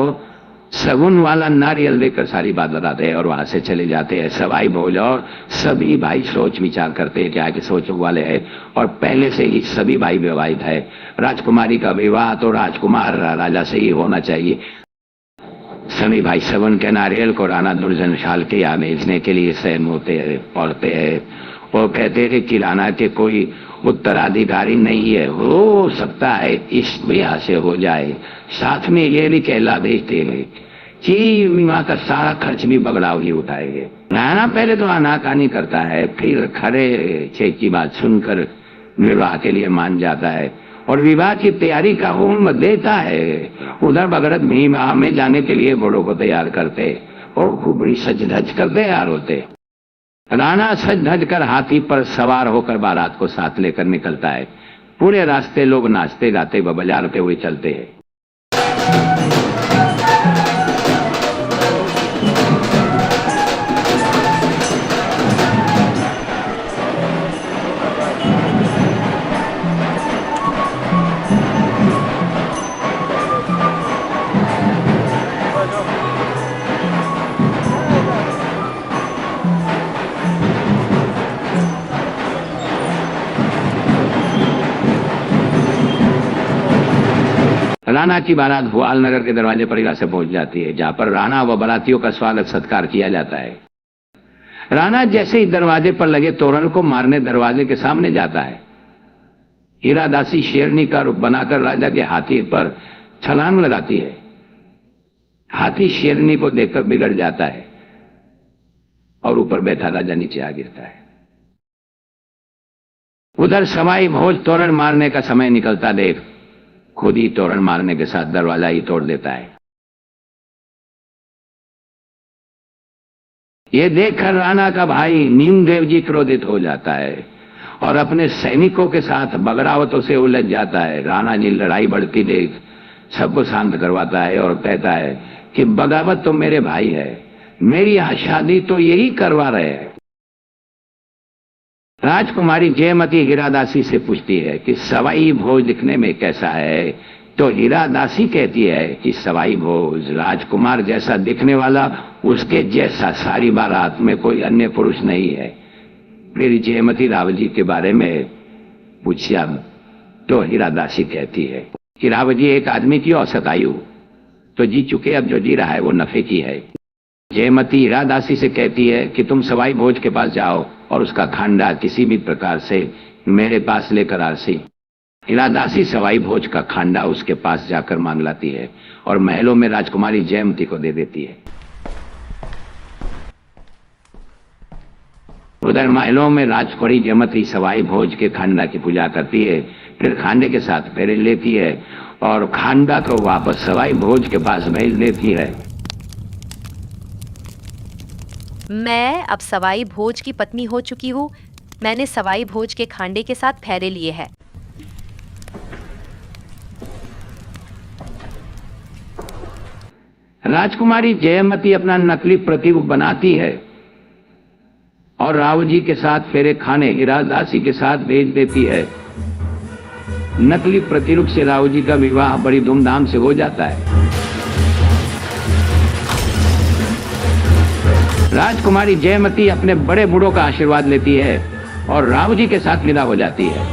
सगुन वाला नारियल देकर सारी बात बताते हैं और वहां से चले जाते हैं। सवाई भोज और सभी भाई सोच विचार करते हैं कि आगे सोचने वाले हैं और पहले से ही सभी भाई विवाहित है। राजकुमारी का विवाह तो राजकुमार राजा से ही होना चाहिए। सभी भाई सगुन के नारियल को राणा दुर्जनशाल के यहाँ भेजने के लिए सहमत पड़ते हैं। वो कहते थे कि राणा के कोई उत्तराधिकारी नहीं है, हो सकता है इस ब्याह से हो जाए। साथ में ये भी कहला भेजते हैं कि विवाह का सारा खर्च भी बगड़ाव ही उठाएंगे। राणा पहले तो आनाकानी करता है, फिर खरे चेक की बात सुनकर विवाह के लिए मान जाता है और विवाह की तैयारी का हुक्म देता है। उधर भगरत विवाह में जाने के लिए घोड़ों को तैयार करते और खूब बड़ी सज धज कर तैयार होते। राणा सज धज कर हाथी पर सवार होकर बारात को साथ लेकर निकलता है। पूरे रास्ते लोग नाचते गाते व बजाते हुए चलते हैं। राणा की बारात भुआल नगर के दरवाजे पर से पहुंच जाती है, जहां पर राणा व बारातियों का स्वागत सत्कार किया जाता है। राणा जैसे ही दरवाजे पर लगे तोरण को मारने दरवाजे के सामने जाता है। हीरा दासी शेरनी का रूप बनाकर राजा के हाथी पर छलांग लगाती है। हाथी शेरनी को देखकर बिगड़ जाता है और ऊपर बैठा राजा नीचे आ गिरता है। उधर सवाई भोज तोरण मारने का समय निकलता देख खुद ही तोरण मारने के साथ दरवाजा ही तोड़ देता है। ये देखकर राणा का भाई नीमदेव जी क्रोधित हो जाता है और अपने सैनिकों के साथ बगरावतों से उलझ जाता है। राणा जी लड़ाई बढ़ती देख सबको शांत करवाता है और कहता है कि बगावत तो मेरे भाई है, मेरी यहाँ शादी तो यही करवा रहे हैं। राजकुमारी जयमती हीरादासी से पूछती है कि सवाई भोज दिखने में कैसा है, तो हीरादासी कहती है कि सवाई भोज राजकुमार जैसा दिखने वाला, उसके जैसा सारी बारात में कोई अन्य पुरुष नहीं है। फिर जयमती राव जी के बारे में पूछा तो हीरादासी कहती है कि राव जी एक आदमी की औसत आयु तो जी चुके, अब जो जी रहा है वो नफे की है। जयमती हीरादासी से कहती है कि तुम सवाई भोज के पास जाओ और उसका खांडा किसी भी प्रकार से मेरे पास लेकर आसी। हीरादासी सवाई भोज का खांडा उसके पास जाकर मांग लाती है और महलों में राजकुमारी जयमती को दे देती है। उधर महलों में राजकुमारी जयमती सवाई भोज के खांडा की पूजा करती है, फिर खांडे के साथ फेरे लेती है और खांडा को वापस सवाई भोज के पास भेज देती है। मैं अब सवाई भोज की पत्नी हो चुकी हूँ। मैंने सवाई भोज के खांडे के साथ फेरे लिए हैं। राजकुमारी जयमती अपना नकली प्रतिरूप बनाती है और राव जी के साथ फेरे खाने हीरादासी के साथ भेज देती है। नकली प्रतिरूप से राव जी का विवाह बड़ी धूमधाम से हो जाता है। राजकुमारी जयमती अपने बड़े बूढ़ों का आशीर्वाद लेती है और राव जी के साथ विदा हो जाती है।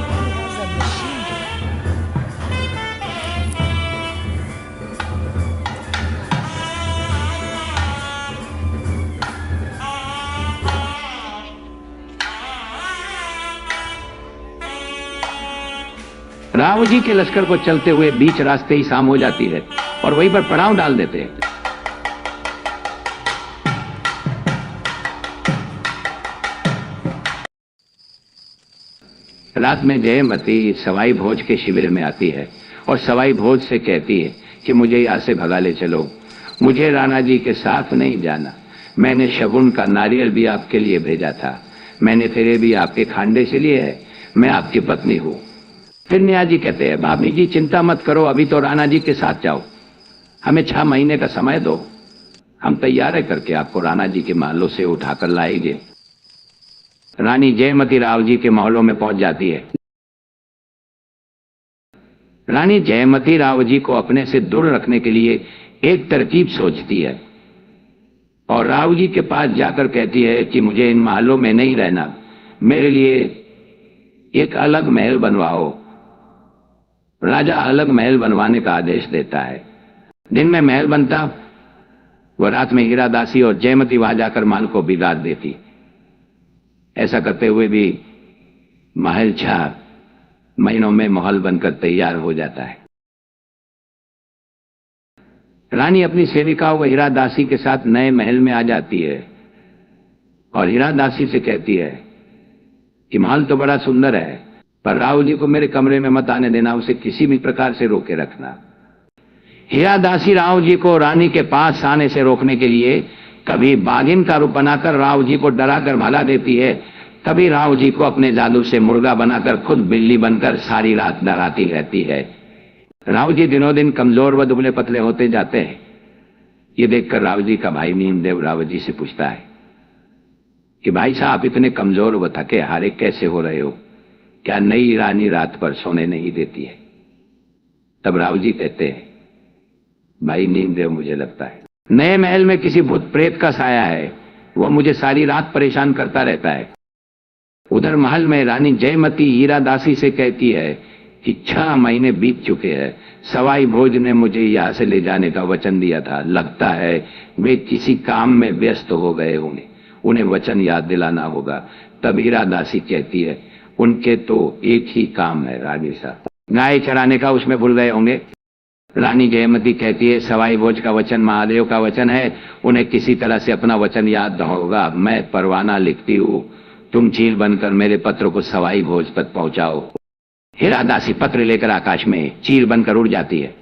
राव जी के लश्कर को चलते हुए बीच रास्ते ही शाम हो जाती है और वहीं पर पड़ाव डाल देते हैं। रात में जयमती सवाई भोज के शिविर में आती है और सवाई भोज से कहती है कि मुझे यहाँ से भगा ले चलो, मुझे राणा जी के साथ नहीं जाना। मैंने शगुन का नारियल भी आपके लिए भेजा था, मैंने फेरे भी आपके खांडे से लिए है, मैं आपकी पत्नी हूँ। फिर नियाजी कहते हैं, भाभी जी चिंता मत करो, अभी तो राणा जी के साथ जाओ, हमें 6 महीने का समय दो, हम तैयार है करके आपको राणा जी के महलों से उठाकर लाएंगे। रानी जयमती राव जी के महलों में पहुंच जाती है। रानी जयमती राव जी को अपने से दूर रखने के लिए एक तरकीब सोचती है और राव जी के पास जाकर कहती है कि मुझे इन महलों में नहीं रहना, मेरे लिए एक अलग महल बनवाओ। राजा अलग महल बनवाने का आदेश देता है। दिन में महल बनता, वह रात में हीरा दासी और जयमती वहां जाकर महल को बिगाड़ देती। ऐसा करते हुए भी महल 6 महीनों में महल बनकर तैयार हो जाता है। रानी अपनी सेविकाओं को हीरा दासी के साथ नए महल में आ जाती है और हीरा दासी से कहती है कि महल तो बड़ा सुंदर है, पर राव जी को मेरे कमरे में मत आने देना, उसे किसी भी प्रकार से रोके रखना। हीरा दासी राव जी को रानी के पास आने से रोकने के लिए कभी बाघिन का रूप बनाकर राव जी को डराकर भगा देती है, कभी राव जी को अपने जादू से मुर्गा बनाकर खुद बिल्ली बनकर सारी रात डराती रहती है। राव जी दिनों दिन कमजोर व दुबले पतले होते जाते हैं। ये देखकर राव जी का भाई नीमदेव राव जी से पूछता है कि भाई साहब इतने कमजोर व थके हारे कैसे हो रहे हो, क्या नई रानी रात पर सोने नहीं देती है? तब राव जी कहते हैं, भाई नीमदेव मुझे लगता है नए महल में किसी भूत प्रेत का साया है, वह मुझे सारी रात परेशान करता रहता है। उधर महल में रानी जयमती हीरा दासी से कहती है कि 6 महीने बीत चुके हैं, सवाई भोज ने मुझे यहाँ से ले जाने का वचन दिया था, लगता है वे किसी काम में व्यस्त हो गए होंगे, उन्हें वचन याद दिलाना होगा। तब हीरा दासी कहती है, उनके तो एक ही काम है रानी साहब, गाय चराने का, उसमें भूल गए होंगे। रानी जयमती कहती है, सवाई भोज का वचन महादेव का वचन है, उन्हें किसी तरह से अपना वचन याद होगा। मैं परवाना लिखती हूँ, तुम चील बनकर मेरे पत्र को सवाई भोज तक पहुंचाओ। हीरा दासी पत्र लेकर आकाश में चील बनकर उड़ जाती है।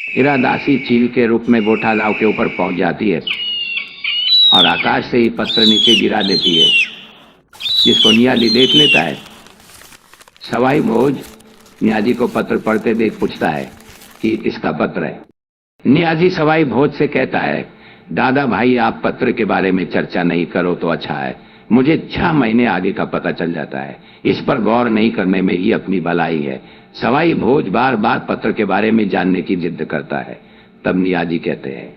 हीरा दासी चील के रूप में गोठा गांव के ऊपर पहुंच जाती है और आकाश से ही पत्र नीचे गिरा देती है, जिसको नियाजी देख लेता है। सवाई भोज नियाजी को पत्र पढ़ते देख पूछता है कि किसका पत्र है। नियाजी सवाई भोज से कहता है, दादा भाई आप पत्र के बारे में चर्चा नहीं करो तो अच्छा है, मुझे 6 महीने आगे का पता चल जाता है, इस पर गौर नहीं करने में ही अपनी भलाई है। सवाई भोज बार बार पत्र के बारे में जानने की जिद करता है। तब नियाजी कहते हैं,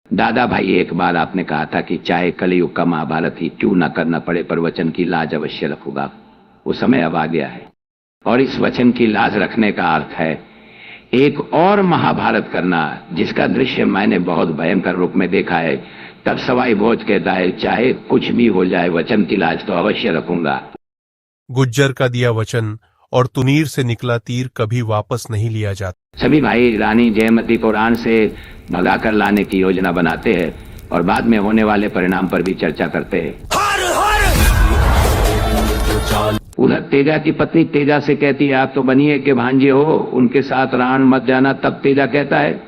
दादा भाई एक बार आपने कहा था कि चाहे कलयुग का महाभारत ही क्यों न करना पड़े पर वचन की लाज अवश्य रखूंगा। वो समय अब आ गया है और इस वचन की लाज रखने का अर्थ है एक और महाभारत करना, जिसका दृश्य मैंने बहुत भयंकर रूप में देखा है। तब सवाई भोज कहता है, चाहे कुछ भी हो जाए वचन की लाज तो अवश्य रखूंगा। गुज्जर का दिया वचन और तुनीर से निकला तीर कभी वापस नहीं लिया जाता। सभी भाई रानी जयमती को रान से भगाकर लाने की योजना बनाते हैं और बाद में होने वाले परिणाम पर भी चर्चा करते हैं। उधर तेजा की पत्नी तेजा से कहती है, आप तो बनिए के भांजे हो, उनके साथ रान मत जाना। तब तेजा कहता है,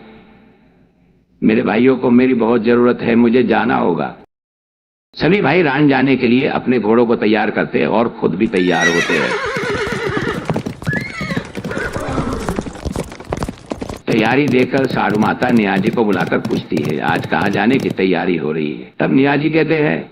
मेरे भाइयों को मेरी बहुत जरूरत है, मुझे जाना होगा। सभी भाई रान जाने के लिए अपने घोड़ों को तैयार करते हैं और खुद भी तैयार होते हैं। तैयारी देखकर साधु माता नियाजी को बुलाकर पूछती है, आज कहाँ जाने की तैयारी हो रही है? तब नियाजी कहते हैं,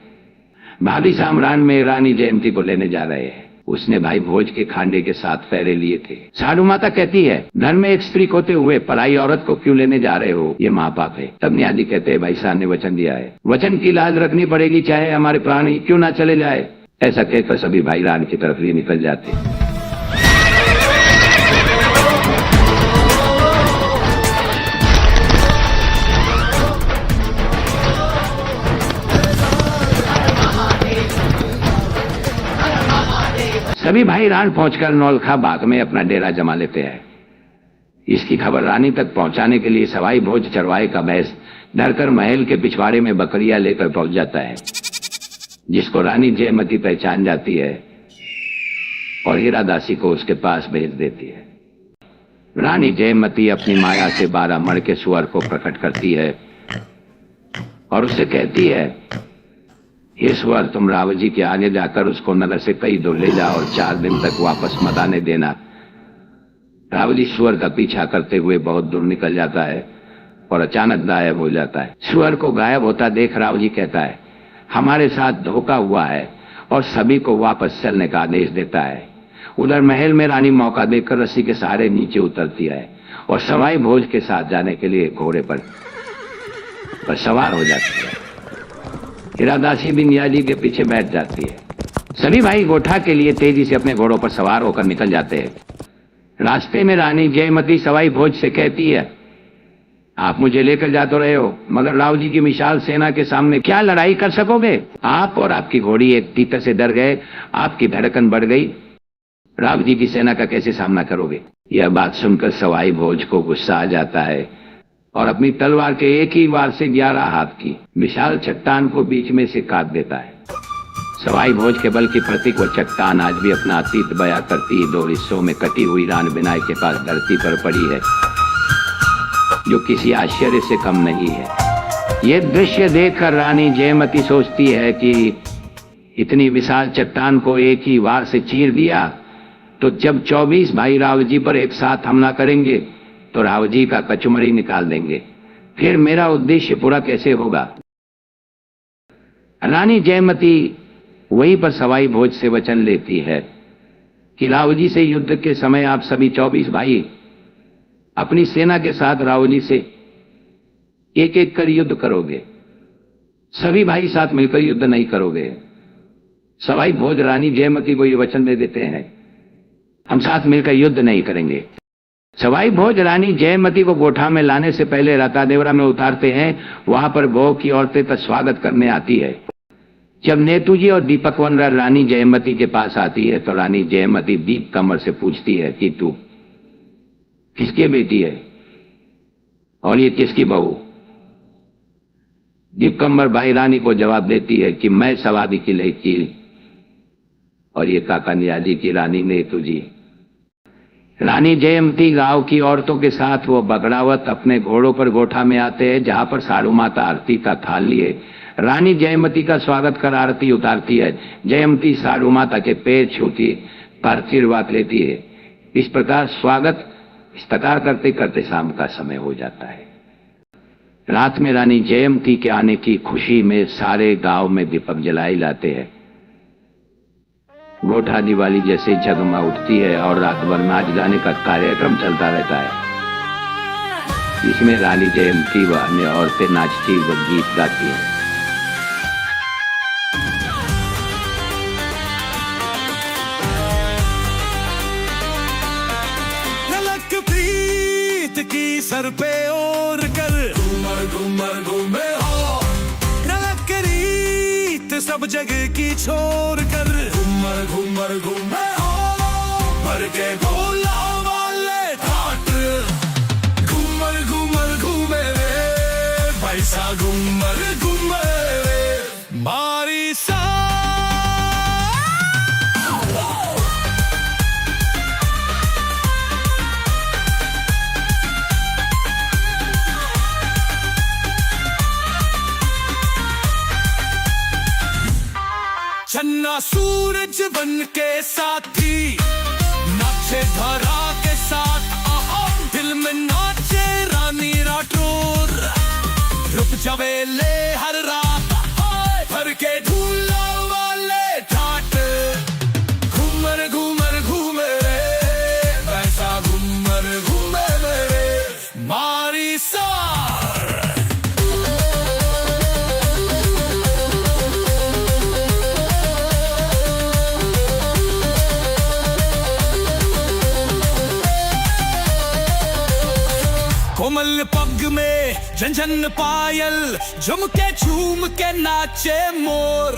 भाभी सामरान में रानी जयमती को लेने जा रहे हैं, उसने भाई भोज के खांडे के साथ फेरे लिए थे। साधु माता कहती है, घर में एक स्त्री होते हुए पराई औरत को क्यों लेने जा रहे हो, ये महापाप है। तब नियाजी कहते हैं, भाई साहब ने वचन दिया है, वचन की लाज रखनी पड़ेगी, चाहे हमारे प्राण ही क्यों ना चले जाए। ऐसा कहकर सभी भाई रान की तरफ ही निकल जाते हैं। सभी भाई रान पहुंचकर नौलखा बाग में अपना डेरा जमा लेते हैं। इसकी खबर रानी तक पहुंचाने के लिए सवाई भोज चरवाहे का भैंस डरकर महल के पिछवाड़े में बकरियां लेकर पहुंच जाता है, जिसको रानी जयमती पहचान जाती है और हीरा दासी को उसके पास भेज देती है। रानी जयमती अपनी माया से 12 मण के सुअर को प्रकट करती है और उससे कहती है, ये सुअर तुम रावण जी के आगे जाकर उसको नगर से कई दूर ले जाओ और 4 दिन तक वापस मत आने देना। रावण जी सुअर का पीछा करते हुए बहुत दूर निकल जाता है और अचानक गायब हो जाता है। सुअर को गायब होता देख रावण जी कहता है, हमारे साथ धोखा हुआ है, और सभी को वापस चलने का आदेश देता है। उधर महल में रानी मौका देखकर रस्सी के सहारे नीचे उतरती है और सवाई भोज के साथ जाने के लिए घोड़े पर सवार हो जाती है। हीरा दासी भी नियाजी के पीछे बैठ जाती है। सभी भाई गोठा के लिए तेजी से अपने घोड़ों पर सवार होकर निकल जाते हैं। रास्ते में रानी जयमती सवाई भोज से कहती है, आप मुझे लेकर जा तो रहे हो, मगर राव जी की विशाल सेना के सामने क्या लड़ाई कर सकोगे? आप और आपकी घोड़ी एक तीतर से डर गए, आपकी धड़कन बढ़ गई, राव जी की सेना का कैसे सामना करोगे? यह बात सुनकर सवाई भोज को गुस्सा आ जाता है और अपनी तलवार के एक ही वार से 11 हाथ की विशाल चट्टान को बीच में से काट देता है। सवाई भोज के बल की प्रतीक वो चट्टान आज भी अपना अतीत बयां करती 2 हिस्सों में कटी हुई रान बिनाई के पास धरती पर पड़ी है, जो किसी आश्चर्य से कम नहीं है। ये दृश्य देखकर रानी जयमती सोचती है कि इतनी विशाल चट्टान को एक ही वार से चीर दिया, तो जब 24 भाई राव जी पर एक साथ हमला करेंगे तो राव जी का कचुमरी निकाल देंगे, फिर मेरा उद्देश्य पूरा कैसे होगा? रानी जयमती वहीं पर सवाई भोज से वचन लेती है कि राव जी से युद्ध के समय आप सभी 24 भाई अपनी सेना के साथ राव जी से एक एक कर युद्ध करोगे, सभी भाई साथ मिलकर युद्ध नहीं करोगे। सवाई भोज रानी जयमती को ये वचन दे देते हैं, हम साथ मिलकर युद्ध नहीं करेंगे। सवाई भोज रानी जयमती को गोठा में लाने से पहले रता देवरा में उतारते हैं। वहां पर भोग की औरतें का स्वागत करने आती है। जब नेतू जी और दीपक वनरा रानी जयमती के पास आती है तो रानी जयमती दीप कमर से पूछती है कि तू किसकी बेटी है और ये किसकी बहू? दीप कमर भाई रानी को जवाब देती है कि मैं सवादी की लड़की और ये काका नियाजी की रानी नेतू जी। रानी जयमती गांव की औरतों के साथ वो बगड़ावत अपने घोड़ों पर गोठा में आते हैं, जहां पर साड़ू माता आरती का थाल लिए रानी जयमती का स्वागत कर आरती उतारती है। जयमती साड़ू माता के पैर छूती पर आशीर्वाद लेती है। इस प्रकार स्वागत विस्तार करते करते शाम का समय हो जाता है। रात में रानी जयमती के आने की खुशी में सारे गांव में दीपक जलाए जाते हैं। गोठा दिवाली जैसे जगमा उठती है और रात भर नाच गाने का कार्यक्रम चलता रहता है, जिसमें रानी जयमती व अन्य औरतें नाचती व गीत गाती हैं। ललक प्रीत की सर पे ओर कर घूमर घूमर घूमे हो, ललक रीत सब जगह की छोड़ कर घूमर घूमर घूमे हो, भर के भोला वाले ठाट घूमर घूमर घूमे रे, पैसा घूमर घूमे रे मारी सा। चन्ना सूरज बन के साथी नाचे धरा के साथ, दिल में नाचे रानी राठौर, रुक जावे ले हर रात भर के ढूला वाले ठाट घूमर घूमर घूमे रे, वैसा घूमर घूमे रे मारी सार। कोमल पग में झंझन पायल झुम के नाचे मोर,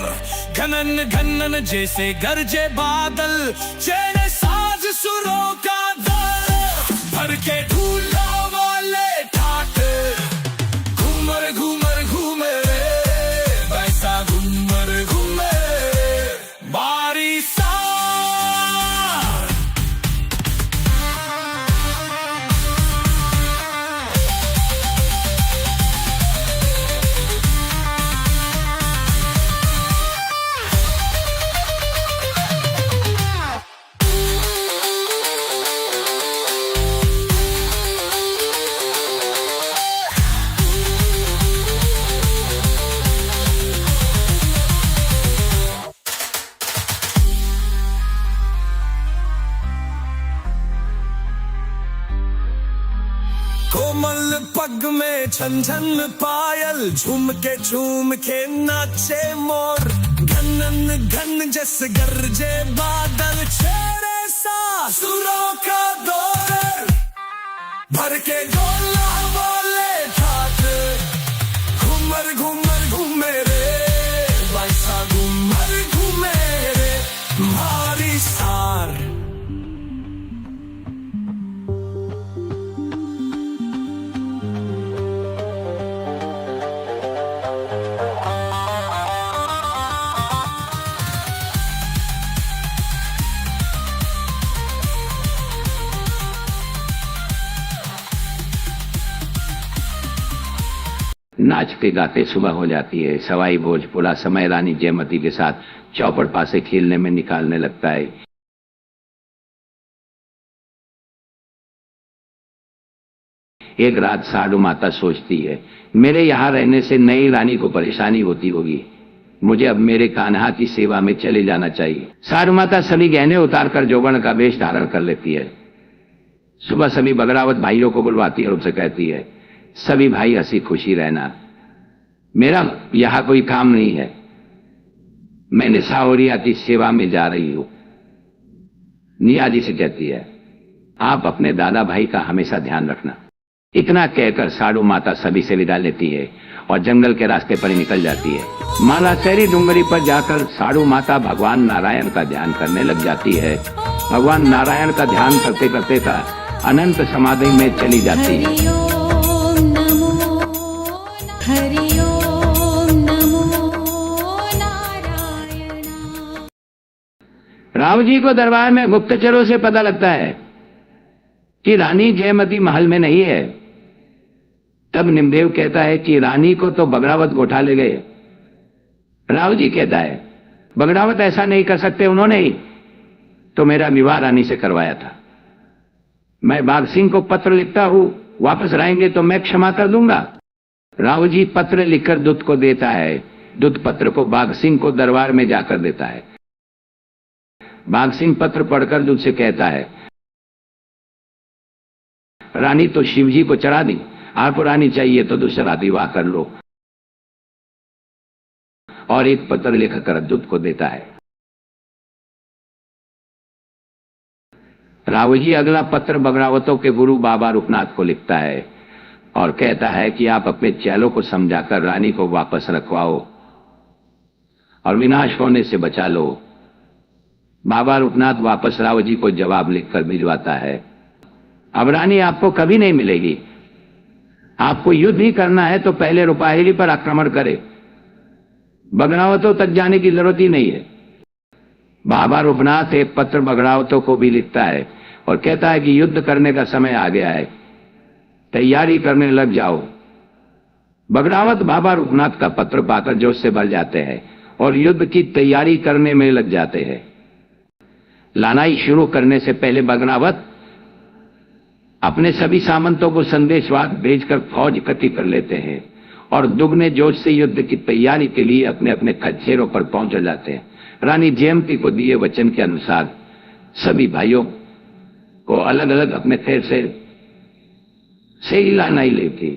घनन घनन जैसे गरजे बादल, चेहरे साज सुरों का दर, भर के ढूला वाले ठाट, घूमर घूमर घूमे वैसा घूमर घूमे बारी सा। कोमल पग में झंझन पायल झूम के नाचे मोर, घनन घन जैसे गरजे बादल, चेहरे सा सुरों का दौर, भर के गोला वाले ठाट, घूमर घूमर घूमे रे वैसा घूमर घूमे रे भारी सार। नाचते गाते सुबह हो जाती है। सवाई भोज पूरा समय रानी जयमती के साथ चौपड़ पासे खेलने में निकालने लगता है। एक रात साधु माता सोचती है, मेरे यहाँ रहने से नई रानी को परेशानी होती होगी, मुझे अब मेरे कान्हा की सेवा में चले जाना चाहिए। साधु माता सभी गहने उतारकर जोगण का वेश धारण कर लेती है। सुबह सभी बगरावत भाइयों को बुलवाती है और उनसे कहती है, सभी भाई हंसी खुशी रहना, मेरा यहां कोई काम नहीं है, मैं निसावरिया की सेवा में जा रही हूं। निया जी से कहती है, आप अपने दादा भाई का हमेशा ध्यान रखना। इतना कहकर साधु माता सभी से विदा लेती है और जंगल के रास्ते पर ही निकल जाती है। मालाशेरी डूंगरी पर जाकर साधु माता भगवान नारायण का ध्यान करने लग जाती है। भगवान नारायण का ध्यान करते करते का अनंत समाधि में चली जाती है। राव जी को दरबार में गुप्तचरों से पता लगता है कि रानी जयमती महल में नहीं है। तब निमदेव कहता है कि रानी को तो बगरावत गोठा ले गए। राव जी कहता है, बगरावत ऐसा नहीं कर सकते, उन्होंने ही तो मेरा विवाह रानी से करवाया था। मैं बाघ सिंह को पत्र लिखता हूं, वापस आएंगे तो मैं क्षमा कर दूंगा। राव जी पत्र लिखकर दूत को देता है। दूत पत्र को बाघ सिंह को दरबार में जाकर देता है। बाघ सिंह पत्र पढ़कर दूत से कहता है, रानी तो शिव जी को चढ़ा दी, आपको रानी चाहिए तो दूसरा विवाह कर लो। और एक पत्र लिखकर दूत को देता है। राव जी अगला पत्र बगरावतों के गुरु बाबा रूपनाथ को लिखता है और कहता है कि आप अपने चेलों को समझाकर रानी को वापस रखवाओ और विनाश होने से बचा लो। बाबा रूपनाथ वापस राव जी को जवाब लिखकर भिजवाता है, अब रानी आपको कभी नहीं मिलेगी। आपको युद्ध ही करना है तो पहले रुपाहेली पर आक्रमण करे, बगरावतों तक जाने की जरूरत ही नहीं है। बाबा रूपनाथ एक पत्र बगरावतों को भी लिखता है और कहता है कि युद्ध करने का समय आ गया है, तैयारी करने लग जाओ। बगरावत बाबा रूपनाथ का पत्र पाकर जोश से भर जाते हैं और युद्ध की तैयारी करने में लग जाते हैं। लानाई शुरू करने से पहले बगरावत अपने सभी सामंतों को संदेशवाद भेजकर फौज इकट्ठी कर लेते हैं और दुगने जोश से युद्ध की तैयारी के लिए अपने अपने खच्चरों पर पहुंच जाते हैं। रानी जयमती को दिए वचन के अनुसार सभी भाइयों को अलग अलग अपने खैर से ही लानाई लेती।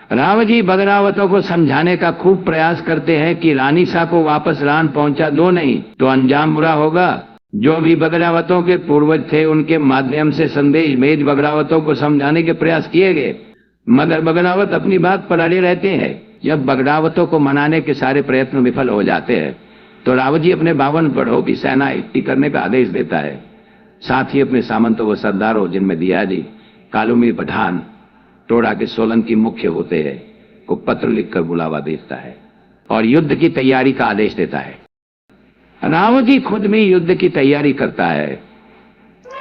राव जी बगरावतों को समझाने का खूब प्रयास करते हैं कि रानी सा को वापस रान पहुंचा दो नहीं तो अंजाम बुरा होगा। जो भी बगड़ावतों के पूर्वज थे उनके माध्यम से संदेश भेज बगड़ावतों को समझाने के प्रयास किए गए, मगर बगड़ावत अपनी बात पर अड़े रहते हैं। जब बगड़ावतों को मनाने के सारे प्रयत्न विफल हो जाते हैं तो राव जी अपने 52 बढ़ों की सेना इकट्ठी करने का आदेश देता है। साथ ही अपने सामंतों व सरदारों, जिनमें दियाजी, कालूमीर पठान, टोडा के सोलंकी मुख्य होते हैं, को पत्र लिखकर बुलावा देता है और युद्ध की तैयारी का आदेश देता है। राव जी खुद भी युद्ध की तैयारी करता है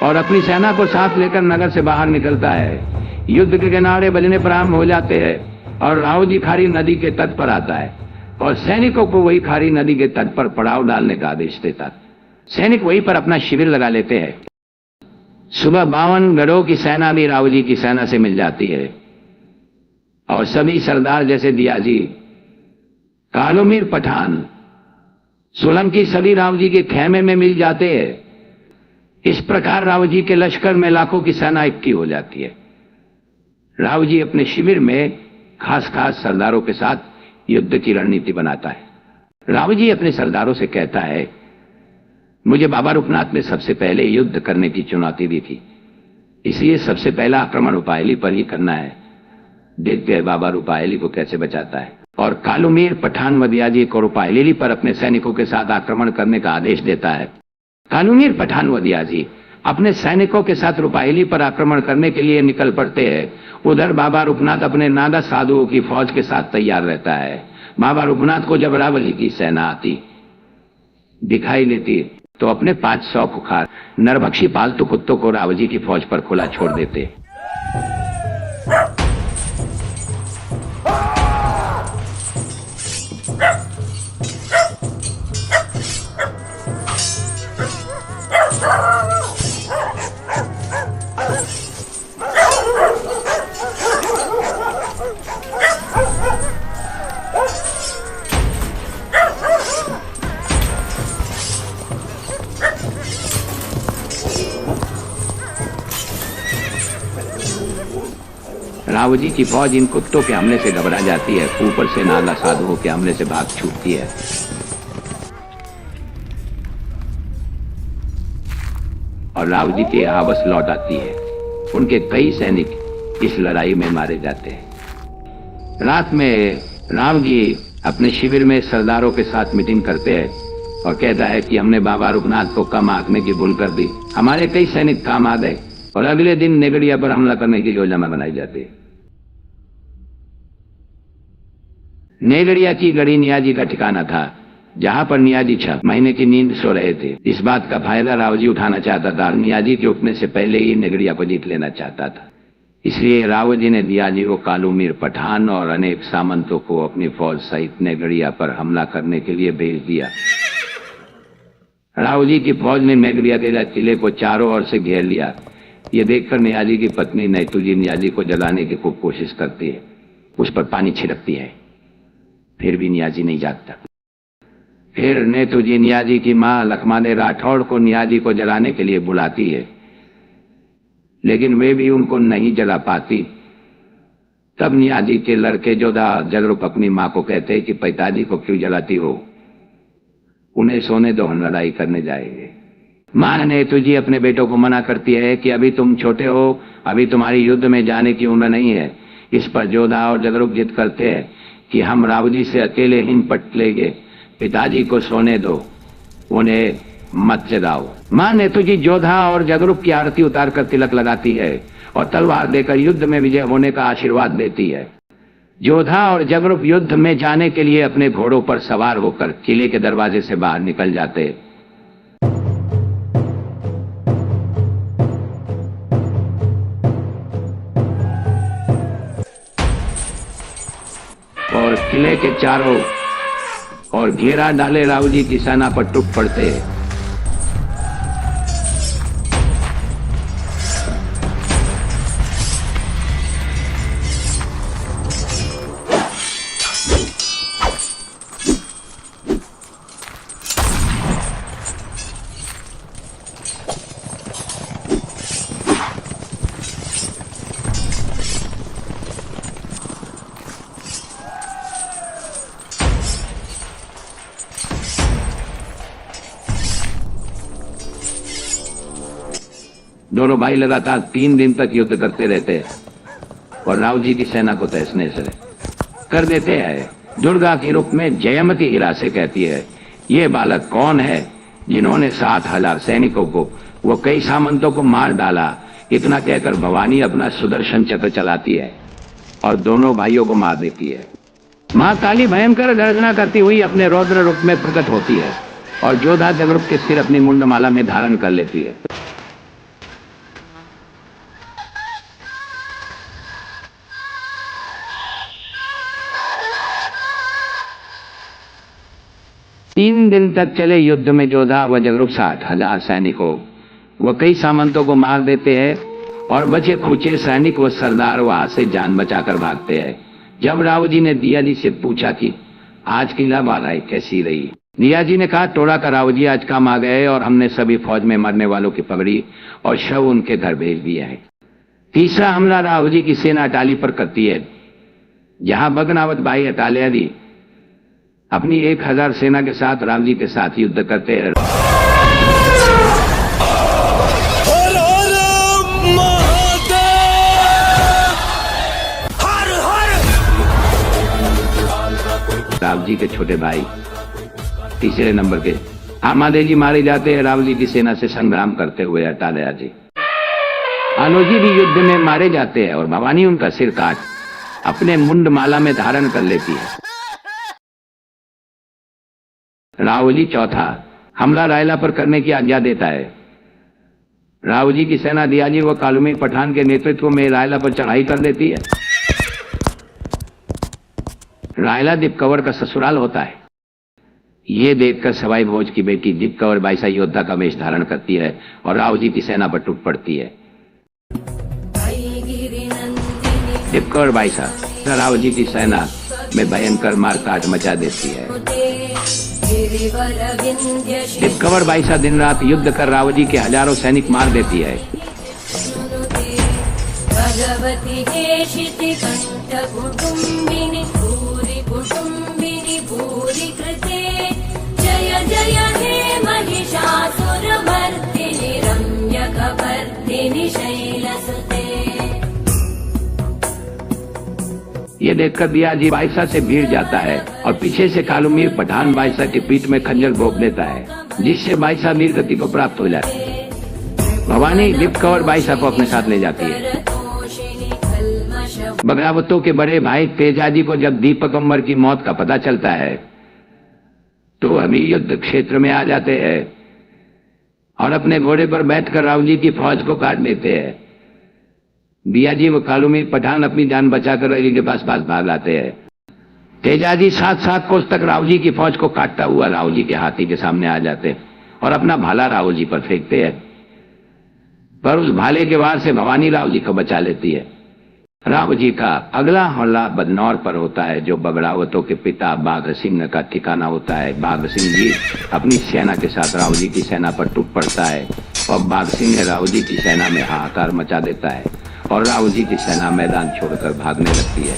और अपनी सेना को साथ लेकर नगर से बाहर निकलता है। युद्ध के किनारे बजने प्रारंभ हो जाते हैं और राव जी खारी नदी के तट पर आता है और सैनिकों को वही खारी नदी के तट पर पड़ाव डालने का आदेश देता है। सैनिक वहीं पर अपना शिविर लगा लेते हैं। सुबह 52 गढ़ों की सेना भी राव जी की सेना से मिल जाती है और सभी सरदार जैसे दियाजी, कालूमीर पठान, सोलंकी सभी राव जी के खेमे में मिल जाते हैं। इस प्रकार राव जी के लश्कर में लाखों की सेना इकट्ठी हो जाती है। राव जी अपने शिविर में खास खास सरदारों के साथ युद्ध की रणनीति बनाता है। राव जी अपने सरदारों से कहता है, मुझे बाबा रूपनाथ ने सबसे पहले युद्ध करने की चुनौती दी थी, इसलिए सबसे पहला आक्रमण रुपायली पर ही करना है। देखते हैं बाबा रुपायली को कैसे बचाता है। और कालूमीर पठान व दियाजी को रुपायली पर अपने सैनिकों के साथ आक्रमण करने का आदेश देता है। कालूमीर पठान व दियाजी अपने सैनिकों के साथ रुपायली पर आक्रमण करने के लिए निकल पड़ते हैं। उधर बाबा रूपनाथ अपने नादा साधुओं की फौज के साथ तैयार रहता है। बाबा रूपनाथ को जब रावली की सेना आती दिखाई लेती तो अपने 500 खुखार नरभक्षी पालतू कुत्तों को रावजी की फौज पर खुला छोड़ देते। राव जी की फौज इन कुत्तों के हमले से घबरा जाती है। ऊपर से नागा साधुओं के हमले से भाग छूटती है और राव जी की आवस लौट आती है। उनके कई सैनिक इस लड़ाई में मारे जाते हैं। रात में राव जी अपने शिविर में सरदारों के साथ मीटिंग करते हैं और कहता है कि हमने बाबा रूपनाथ को कम आंकने की भूल कर दी। हमारे कई सैनिक काम आ गए और अगले दिन नेगड़िया पर हमला करने की योजना बनाई जाती है। नेगड़िया की गढ़ी नियाजी का ठिकाना था, जहां पर नियाजी 6 महीने की नींद सो रहे थे। इस बात का फायदा रावजी उठाना चाहता था। नियाजी के उठने से पहले ही नेगड़िया को जीत लेना चाहता था। इसलिए रावजी ने दियाजी को, कालूमीर पठान और अनेक सामंतों को अपनी फौज सहित नेगड़िया पर हमला करने के लिए भेज दिया। रावजी की फौज ने नेगड़िया के किले को चारों ओर से घेर लिया। ये देखकर नियाजी की पत्नी नैतुजी नियाजी को जलाने की खूब कोशिश करती है, उस पर पानी छिड़कती है, फिर भी नियाजी नहीं जागता। फिर नेतुजी नियाजी की मां लखमाने राठौड़ को नियाजी को जलाने के लिए बुलाती है, लेकिन वे भी उनको नहीं जला पाती। तब नियाजी के लड़के जोधा जगरूप अपनी मां को कहते हैं कि पिताजी को क्यों जलाती हो, उन्हें सोने दो, हम लड़ाई करने जाएंगे। मां नेतुजी अपने बेटों को मना करती है कि अभी तुम छोटे हो, अभी तुम्हारी युद्ध में जाने की उम्र नहीं है। इस पर जोधा और जगरूप जिद करते हैं कि हम रावजी से अकेले हिंपट लेंगे, पिताजी को सोने दो, उन्हें मत जलाओ। मां नेतुजी जोधा और जगरूप की आरती उतारकर तिलक लगाती है और तलवार देकर युद्ध में विजय होने का आशीर्वाद देती है। जोधा और जगरूप युद्ध में जाने के लिए अपने घोड़ों पर सवार होकर किले के दरवाजे से बाहर निकल जाते। और किले के चारों और घेरा डाले रावजी की सेना पर टूट पड़ते। दोनों भाई लगातार 3 दिन तक युद्ध करते रहते हैं और राव जी की सेना को तहस नहस कर देते हैं। दुर्गा के रूप में जयमती हीरा से कहती है, ये बालक कौन है जिन्होंने 7,000 सैनिकों को वो कई सामंतों को मार डाला। इतना कहकर भवानी अपना सुदर्शन चक्र चलाती है और दोनों भाइयों को मार देती है। माँ काली भयंकर गर्जना करती हुई अपने रौद्र रूप में प्रकट होती है और जोधा जगरूप के सिर अपनी मुंडमाला में धारण कर लेती है। तीन दिन तक चले युद्ध में जोधा व जगरूप 60,000 सैनिकों व कई सामंतों को मार देते हैं और बचे खुचे सैनिक व सरदार वहां से जान बचाकर भागते हैं। जब राव जी ने दिया जी से पूछा कि आज की लड़ाई कैसी रही, दिया जी ने कहा, टोड़ा का राव जी आज काम आ गए और हमने सभी फौज में मरने वालों की पगड़ी और शव उनके घर भेज दिए हैं। तीसरा हमला राव जी की सेना अटाली पर करती है, जहां बगनावत भाई अटालियादी अपनी 1,000 सेना के साथ राव जी के साथ युद्ध करते हैं। राव जी के छोटे भाई तीसरे नंबर के आमादे जी मारे जाते हैं राव जी की सेना से संग्राम करते हुए। अटालिया जी आलोजी भी युद्ध में मारे जाते हैं और भवानी उनका सिर काट अपने मुंडमाला में धारण कर लेती है। राव जी चौथा हमला रायला पर करने की आज्ञा देता है। राव जी की सेना दियाजी व कालूमी पठान के नेतृत्व में रायला पर चढ़ाई कर देती है। रायला दीपकंवर का ससुराल होता है। ये देखकर सवाई भोज की बेटी दीपकंवर बाईसा योद्धा का वेश धारण करती है और राव जी की सेना पर टूट पड़ती है। दीपकंवर बाईसा राव जी की सेना में भयंकर मारकाट मचा देती है। दीपकंवर बाईसा दिन रात युद्ध कर राव जी के हजारों सैनिक मार देती है। जय जय हे महिषासुरमर्दिनि रम्यकपर्दिनि शैलसुते। ये देखकर दियाजी बाईसा से भीड़ जाता है और पीछे से कालूमीर पठान बाईसा की पीठ में खंजर घोंप देता है, जिससे बाईसा वीर गति को प्राप्त हो जाती है। भवानी दीपकंवर बाईसा को अपने साथ ले जाती है। बगावतों के बड़े भाई तेजाजी को जब दीपक अम्बर की मौत का पता चलता है तो अभी युद्ध क्षेत्र में आ जाते हैं और अपने घोड़े पर बैठकर राव जी की फौज को काट देते हैं। दियाजी व कालूमीर पठान अपनी जान बचाकर रवि के पास भाग आते हैं। तेजाजी 7-7 कोस तक राव जी की फौज को काटता हुआ राव जी के हाथी के सामने आ जाते और अपना भाला राव जी पर फेंकते हैं, पर उस भाले के वार से भवानी राव जी को बचा लेती है। राव जी का अगला हमला बदनौर पर होता है, जो बगड़ावतों के पिता बाघ सिंह का ठिकाना होता है। बाघ सिंह जी अपनी सेना के साथ राव जी की सेना पर टूट पड़ता है और बाघ सिंह राव जी की सेना में हाहाकार मचा देता है और राव जी की सेना मैदान छोड़कर भागने लगती है।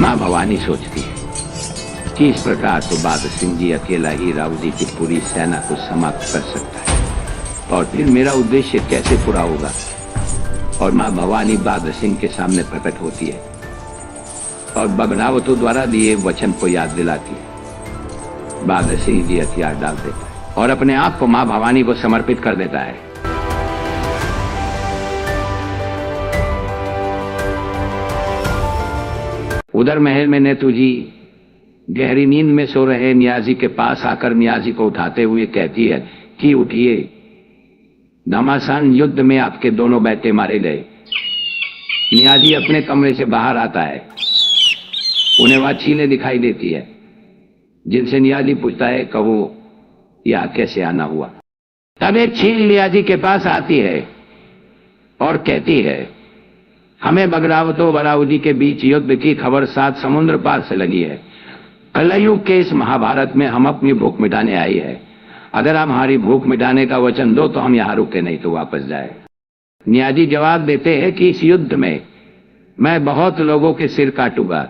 माँ भवानी सोचती है कि इस प्रकार तो बाघ सिंह जी अकेला ही राव जी की पूरी सेना को समाप्त कर सकता है और फिर मेरा उद्देश्य कैसे पूरा होगा। और माँ भवानी बाघ सिंह के सामने प्रकट होती है और बगनावतों द्वारा दिए वचन को याद दिलाती है। बाघ सिंह जी हथियार डाल देता है और अपने आप को माँ भवानी को समर्पित कर देता है। उधर महल में नेतू जी गहरी नींद में सो रहे नियाजी के पास आकर नियाजी को उठाते हुए कहती है कि उठिए, घमासान युद्ध में आपके दोनों बेटे मारे गए। नियाजी अपने कमरे से बाहर आता है, उन्हें वह चीलें दिखाई देती है जिनसे नियाजी पूछता है कहो यह कैसे आना हुआ। तब एक चील नियाजी के पास आती है और कहती है हमें बगरावतो बराउदी के बीच युद्ध की खबर 7 समुद्र पार से लगी है। कलयुग के इस महाभारत में हम अपनी भूख मिटाने आई है। अगर आप हमारी भूख मिटाने का वचन दो तो हम यहाँ रुके, नहीं तो वापस जाए। नियाजी जवाब देते हैं कि इस युद्ध में मैं बहुत लोगों के सिर काटूंगा।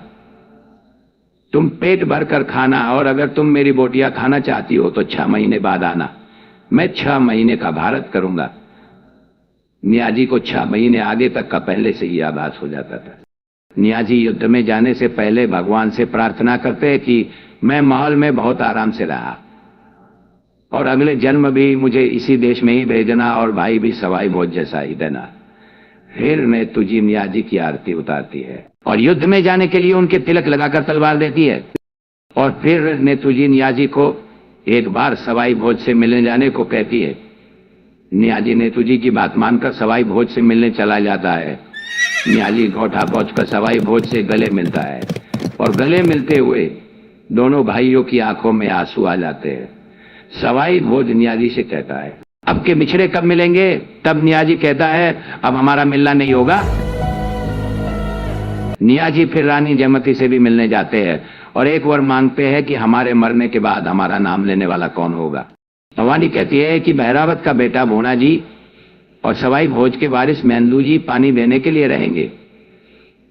तुम पेट भर कर खाना, और अगर तुम मेरी बोटियां खाना चाहती हो तो 6 महीने बाद आना। मैं 6 महीने का भारत करूंगा। नियाजी को 6 महीने आगे तक का पहले से ही आभास हो जाता था। नियाजी युद्ध में जाने से पहले भगवान से प्रार्थना करते कि मैं महल में बहुत आराम से रहा और अगले जन्म भी मुझे इसी देश में ही भेजना और भाई भी सवाई भोज जैसा ही देना। फिर नेतू जी नियाजी की आरती उतारती है और युद्ध में जाने के लिए उनके तिलक लगाकर तलवार देती है। और फिर नेतू जी नियाजी को एक बार सवाई भोज से मिलने जाने को कहती है। नियाजी नेतू जी की बात मानकर सवाई भोज से मिलने चला जाता है। नियाजी गोठा पहुंचकर सवाई भोज से गले मिलता है और गले मिलते हुए दोनों भाइयों की आंखों में आंसू आ जाते हैं। सवाई भोज नियाजी से कहता है अब के बिछड़े कब मिलेंगे? तब नियाजी कहता है अब हमारा मिलना नहीं होगा। नियाजी फिर रानी जयमती से भी मिलने जाते हैं और एक वर मांगते हैं कि हमारे मरने के बाद हमारा नाम लेने वाला कौन होगा। भवानी कहती है कि बहरावत का बेटा भोना जी और सवाई भोज के वारिस मेहंदू जी पानी देने के लिए रहेंगे।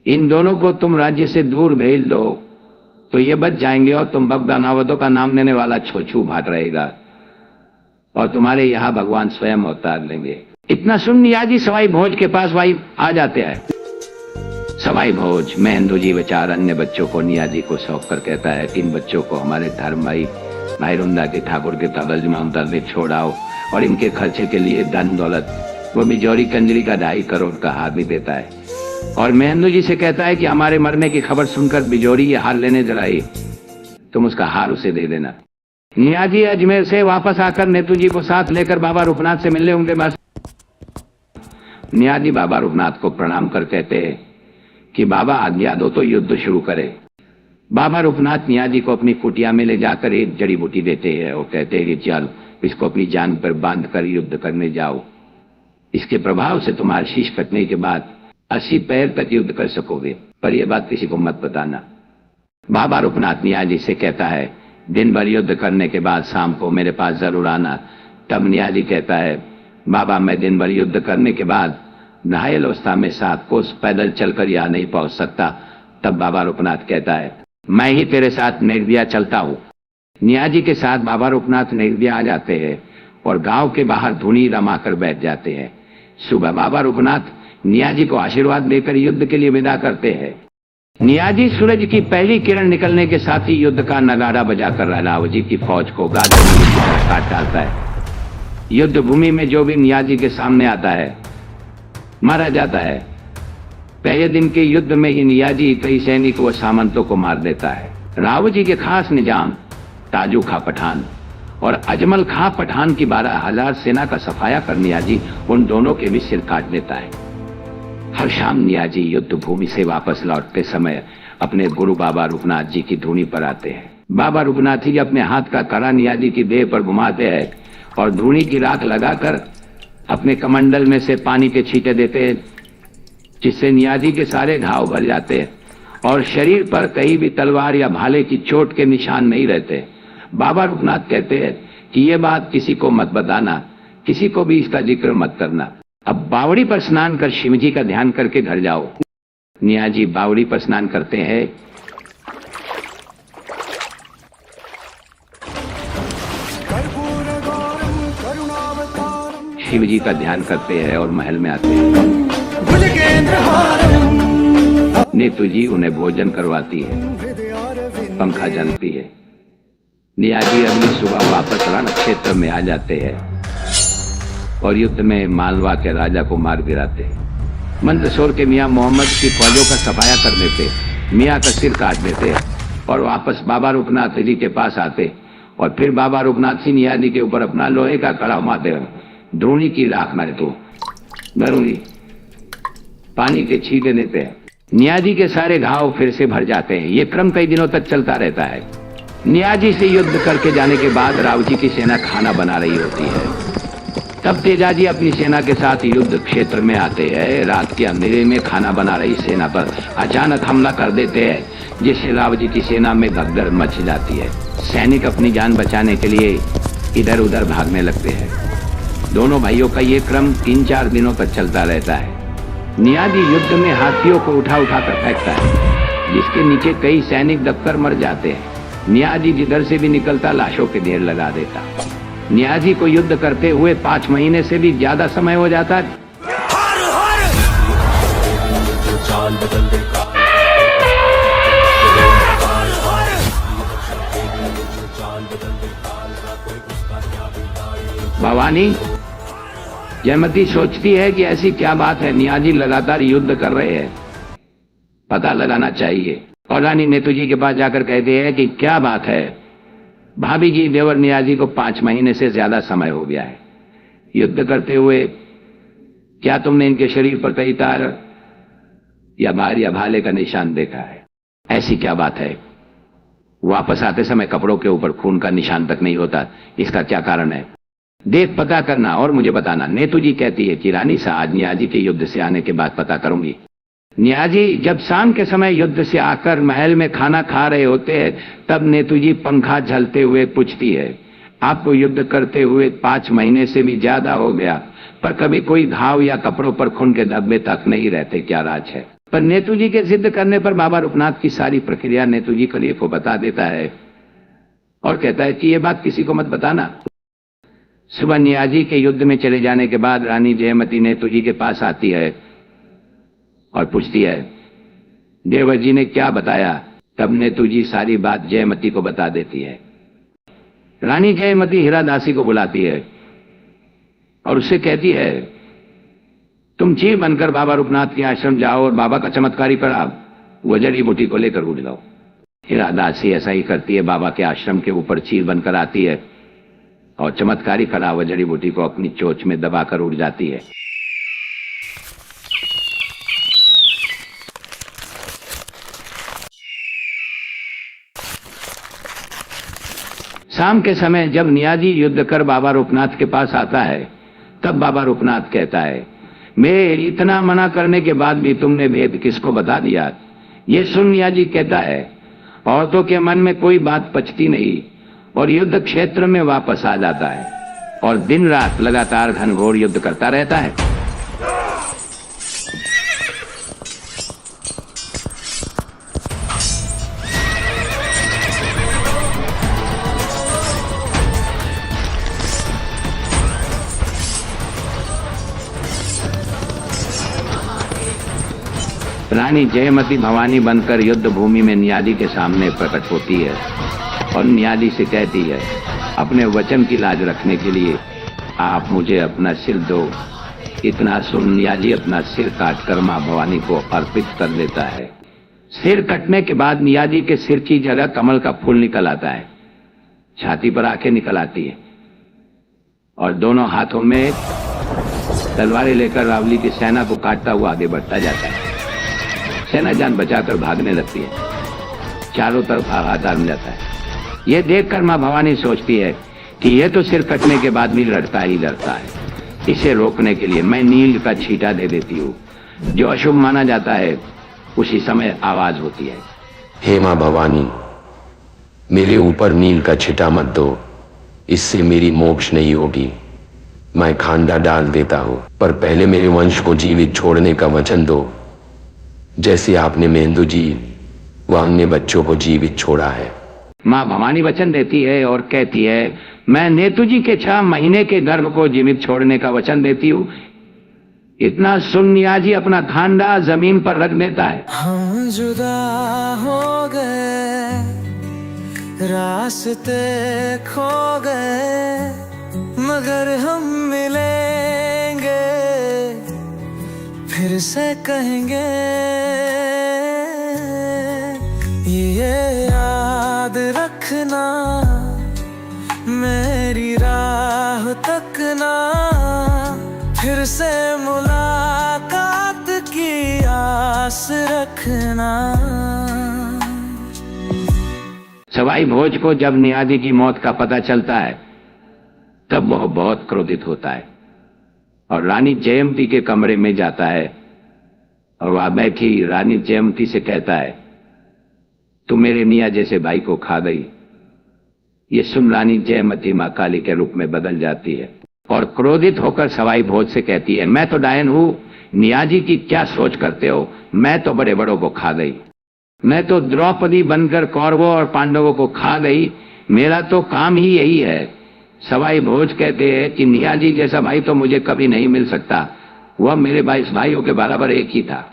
इन दोनों को तुम राज्य से दूर भेज दो तो ये बच जाएंगे और तुम बगदानावतों का नाम लेने वाला छोछू भाट रहेगा और तुम्हारे यहाँ भगवान स्वयं अवतार लेंगे। इतना सुन नियाजी सवाई भोज के पास भाई आ जाते हैं। सवाई भोज मेहंदू जी बेचार अन्य बच्चों को नियाजी को सौंप कर कहता है कि इन बच्चों को हमारे धर्म भाई रुंदा के ठाकुर के तगज में उतर छोड़ाओ और इनके खर्चे के लिए धन दौलत वो बिजौरी कंजरी का 2.5 करोड़ का हार भी देता है। और मेहंदू जी से कहता है कि हमारे मरने की खबर सुनकर बिजौरी ये हार लेने जलाई, तुम उसका हार उसे दे देना। नियाजी अजमेर से वापस आकर नेतू जी को साथ लेकर बाबा रूपनाथ से मिलने उनके पास। नियाजी बाबा रूपनाथ को प्रणाम कर कहते हैं कि बाबा आज्ञा दो तो युद्ध शुरू करे। बाबा रूपनाथ नियाजी को अपनी कुटिया में ले जाकर एक जड़ी बूटी देते हैं और कहते हैं कि चल इसको अपनी जान पर बांध कर युद्ध करने जाओ। इसके प्रभाव से तुम्हारे शीश कटने के बाद 80 पैर तक युद्ध कर सकोगे, पर यह बात किसी को मत बताना। बाबा रूपनाथ नियाजी से कहता है दिन भर युद्ध करने के बाद शाम को मेरे पास जरूर आना। तब नियाजी कहता है बाबा मैं दिन भर युद्ध करने के बाद घायल अवस्था में 7 कोस पैदल चलकर यहाँ नहीं पहुंच सकता। तब बाबा रूपनाथ कहता है मैं ही तेरे साथ निर्भया चलता हूँ। नियाजी के साथ बाबा रूपनाथ निर्भया आ जाते हैं और गांव के बाहर धुनी रमाकर बैठ जाते हैं। सुबह बाबा रूपनाथ नियाजी को आशीर्वाद देकर युद्ध के लिए विदा करते हैं। नियाजी सूरज की पहली किरण निकलने के साथ ही युद्ध का नगाड़ा बजाकर रावजी की फौज को गाजर की तरह काट डालता है। युद्ध भूमि में जो भी नियाजी के सामने आता है मारा जाता है। पहले दिन के युद्ध में ही नियाजी कई सैनिक व सामंतों को मार देता है। रावजी के खास निजाम ताजू खा पठान और अजमल खां पठान की 12,000 सेना का सफाया कर नियाजी उन दोनों के भी सिर काट देता है। हर शाम नियाजी युद्ध भूमि से वापस लौटते समय अपने गुरु बाबा रूपनाथ जी की धूनी पर आते हैं। बाबा रूपनाथ जी अपने हाथ का कड़ा नियाजी की देह पर घुमाते हैं और धूनी की राख लगाकर अपने कमंडल में से पानी के छींटे देते हैं, जिससे नियाजी के सारे घाव भर जाते हैं और शरीर पर कहीं भी तलवार या भाले की चोट के निशान नहीं रहते। बाबा रूपनाथ कहते हैं कि ये बात किसी को मत बताना, किसी को भी इसका जिक्र मत करना। अब बावड़ी पर स्नान कर शिवजी का ध्यान करके घर जाओ। नियाजी बावड़ी पर स्नान करते हैं। शिवजी का ध्यान करते हैं और महल में आते हैं। नेतू जी उन्हें भोजन करवाती है, पंखा जलती है। नियाजी अगली सुबह वापस रण क्षेत्र में आ जाते हैं और युद्ध में मालवा के राजा को मार गिराते हैं। मंदसौर के मियां मोहम्मद की फौजों का सफाया करने पे मियाँ का सिर काट देते और वापस बाबा रूपनाथ जी के पास आते और फिर बाबा रूपनाथ सिंह नियाजी के ऊपर अपना लोहे का कड़ा मारते, द्रोणी की राख मारे तो धरूंगी, पानी के छींटे देते हैं। नियाजी के सारे घाव फिर से भर जाते हैं। ये क्रम कई दिनों तक चलता रहता है। नियाजी से युद्ध करके जाने के बाद राव जी की सेना खाना बना रही होती है। तब तेजाजी अपनी सेना के साथ युद्ध क्षेत्र में आते हैं। रात के अंधेरे में खाना बना रही सेना पर अचानक हमला कर देते हैं, जिससे राव जी की सेना में भगदड़ मच जाती है। सैनिक अपनी जान बचाने के लिए इधर उधर भागने लगते हैं। दोनों भाइयों का ये क्रम 3-4 दिनों तक चलता रहता है। नियाजी युद्ध में हाथियों को उठा उठा कर फेंकता है, जिसके नीचे कई सैनिक दबकर मर जाते हैं। नियाजी जिधर से भी निकलता लाशों के ढेर लगा देता। नियाजी को युद्ध करते हुए 5 महीने से भी ज्यादा समय हो जाता है। भवानी, जयमती सोचती है कि ऐसी क्या बात है, नियाजी लगातार युद्ध कर रहे हैं, पता लगाना चाहिए। और रानी नेतू जी के पास जाकर कहते हैं कि क्या बात है भाभी जी, देवर नियाजी को 5 महीने से ज्यादा समय हो गया है युद्ध करते हुए। क्या तुमने इनके शरीर पर कई तार या बार या भाले का निशान देखा है? ऐसी क्या बात है? वापस आते समय कपड़ों के ऊपर खून का निशान तक नहीं होता, इसका क्या कारण है? देख पता करना और मुझे बताना। नेतू जी कहती है कि रानी सा आज नियाजी के युद्ध से आने के बाद पता करूंगी। नियाजी जब शाम के समय युद्ध से आकर महल में खाना खा रहे होते हैं, तब नेतू जी पंखा झलते हुए पूछती है, आपको युद्ध करते हुए 5 महीने से भी ज्यादा हो गया, पर कभी कोई घाव या कपड़ों पर खून के धब्बे तक नहीं रहते, क्या राज है? पर नेतू जी के जिद करने पर बाबा रूपनाथ की सारी प्रक्रिया नेतू जी कलिए को बता देता है और कहता है कि ये बात किसी को मत बताना। सुबह नियाजी के युद्ध में चले जाने के बाद रानी जयमती नेतू जी के पास आती है और पूछती है, देवर जी ने क्या बताया? तब नेतू जी सारी बात जयमती को बता देती है। रानी जयमती हीरा दासी को बुलाती है और उससे कहती है, तुम चीर बनकर बाबा रूपनाथ के आश्रम जाओ और बाबा का चमत्कारी प्रभाव वो जड़ी बूटी को लेकर उड़ जाओ। हीरा दासी ऐसा ही करती है, बाबा के आश्रम के ऊपर चीर बनकर आती है और चमत्कारी खड़ा जड़ी बूटी को अपनी चोंच में दबाकर उड़ जाती है। शाम के समय जब नियाजी युद्ध कर बाबा रूपनाथ के पास आता है, तब बाबा रूपनाथ कहता है, मैं इतना मना करने के बाद भी तुमने भेद किसको बता दिया? ये सुन नियाजी कहता है, औरतों के मन में कोई बात पचती नहीं और युद्ध क्षेत्र में वापस आ जाता है और दिन रात लगातार घनघोर युद्ध करता रहता है। रानी जयमती भवानी बनकर युद्ध भूमि में नियाजी के सामने प्रकट होती है और नियाजी से कहती है, अपने वचन की लाज रखने के लिए आप मुझे अपना सिर दो। इतना सुन नियाजी अपना सिर काटकर मां भवानी को अर्पित कर देता है। सिर कटने के बाद नियाजी के सिर की जगह कमल का फूल निकल आता है, छाती पर आंखें निकल आती है और दोनों हाथों में तलवारें लेकर रावली की सेना को काटता हुआ आगे बढ़ता जाता है। सेना जान बचाकर भागने लगती है, चारों तरफ हाहाकार मिल जाता है। यह देखकर मां भवानी सोचती है कि यह तो सिर कटने के बाद भी लड़ता ही लड़ता है, इसे रोकने के लिए मैं नील का छींटा दे देती हूँ। जो अशुभ माना जाता है उसी समय आवाज होती है, हे मां भवानी, मेरे ऊपर नील का छिटा मत दो, इससे मेरी मोक्ष नहीं होगी। मैं खांडा डाल देता हूँ, पर पहले मेरे वंश को जीवित छोड़ने का वचन दो, जैसे आपने मेहंदू जी व अन्य बच्चों को जीवित छोड़ा है। मां भवानी वचन देती है और कहती है, मैं नेतू जी के 6 महीने के गर्भ को जीवित छोड़ने का वचन देती हूँ। इतना सुन नियाजी अपना खांडा जमीन पर रख देता है। हम जुदा हो गए, रास्ते खो गए, मगर हम मिलेंगे, फिर से कहेंगे ये याद रखना, मेरी राह तकना, फिर से मुलाकात की आस रखना। सवाई भोज को जब नियाजी की मौत का पता चलता है तब वह बहुत क्रोधित होता है और रानी जयंती के कमरे में जाता है और वहां बैठी रानी जयंती से कहता है, तू मेरे मियाँ जैसे भाई को खा गई। ये सुन रानी जयमती माँ काली के रूप में बदल जाती है और क्रोधित होकर सवाई भोज से कहती है, मैं तो डायन हूं, नियाजी की क्या सोच करते हो? मैं तो बड़े बड़ों को खा गई, मैं तो द्रौपदी बनकर कौरवों और पांडवों को खा गई, मेरा तो काम ही यही है। सवाई भोज कहते हैं कि नियाजी जैसा भाई तो मुझे कभी नहीं मिल सकता, वह मेरे 22 भाइयों के बराबर एक ही था।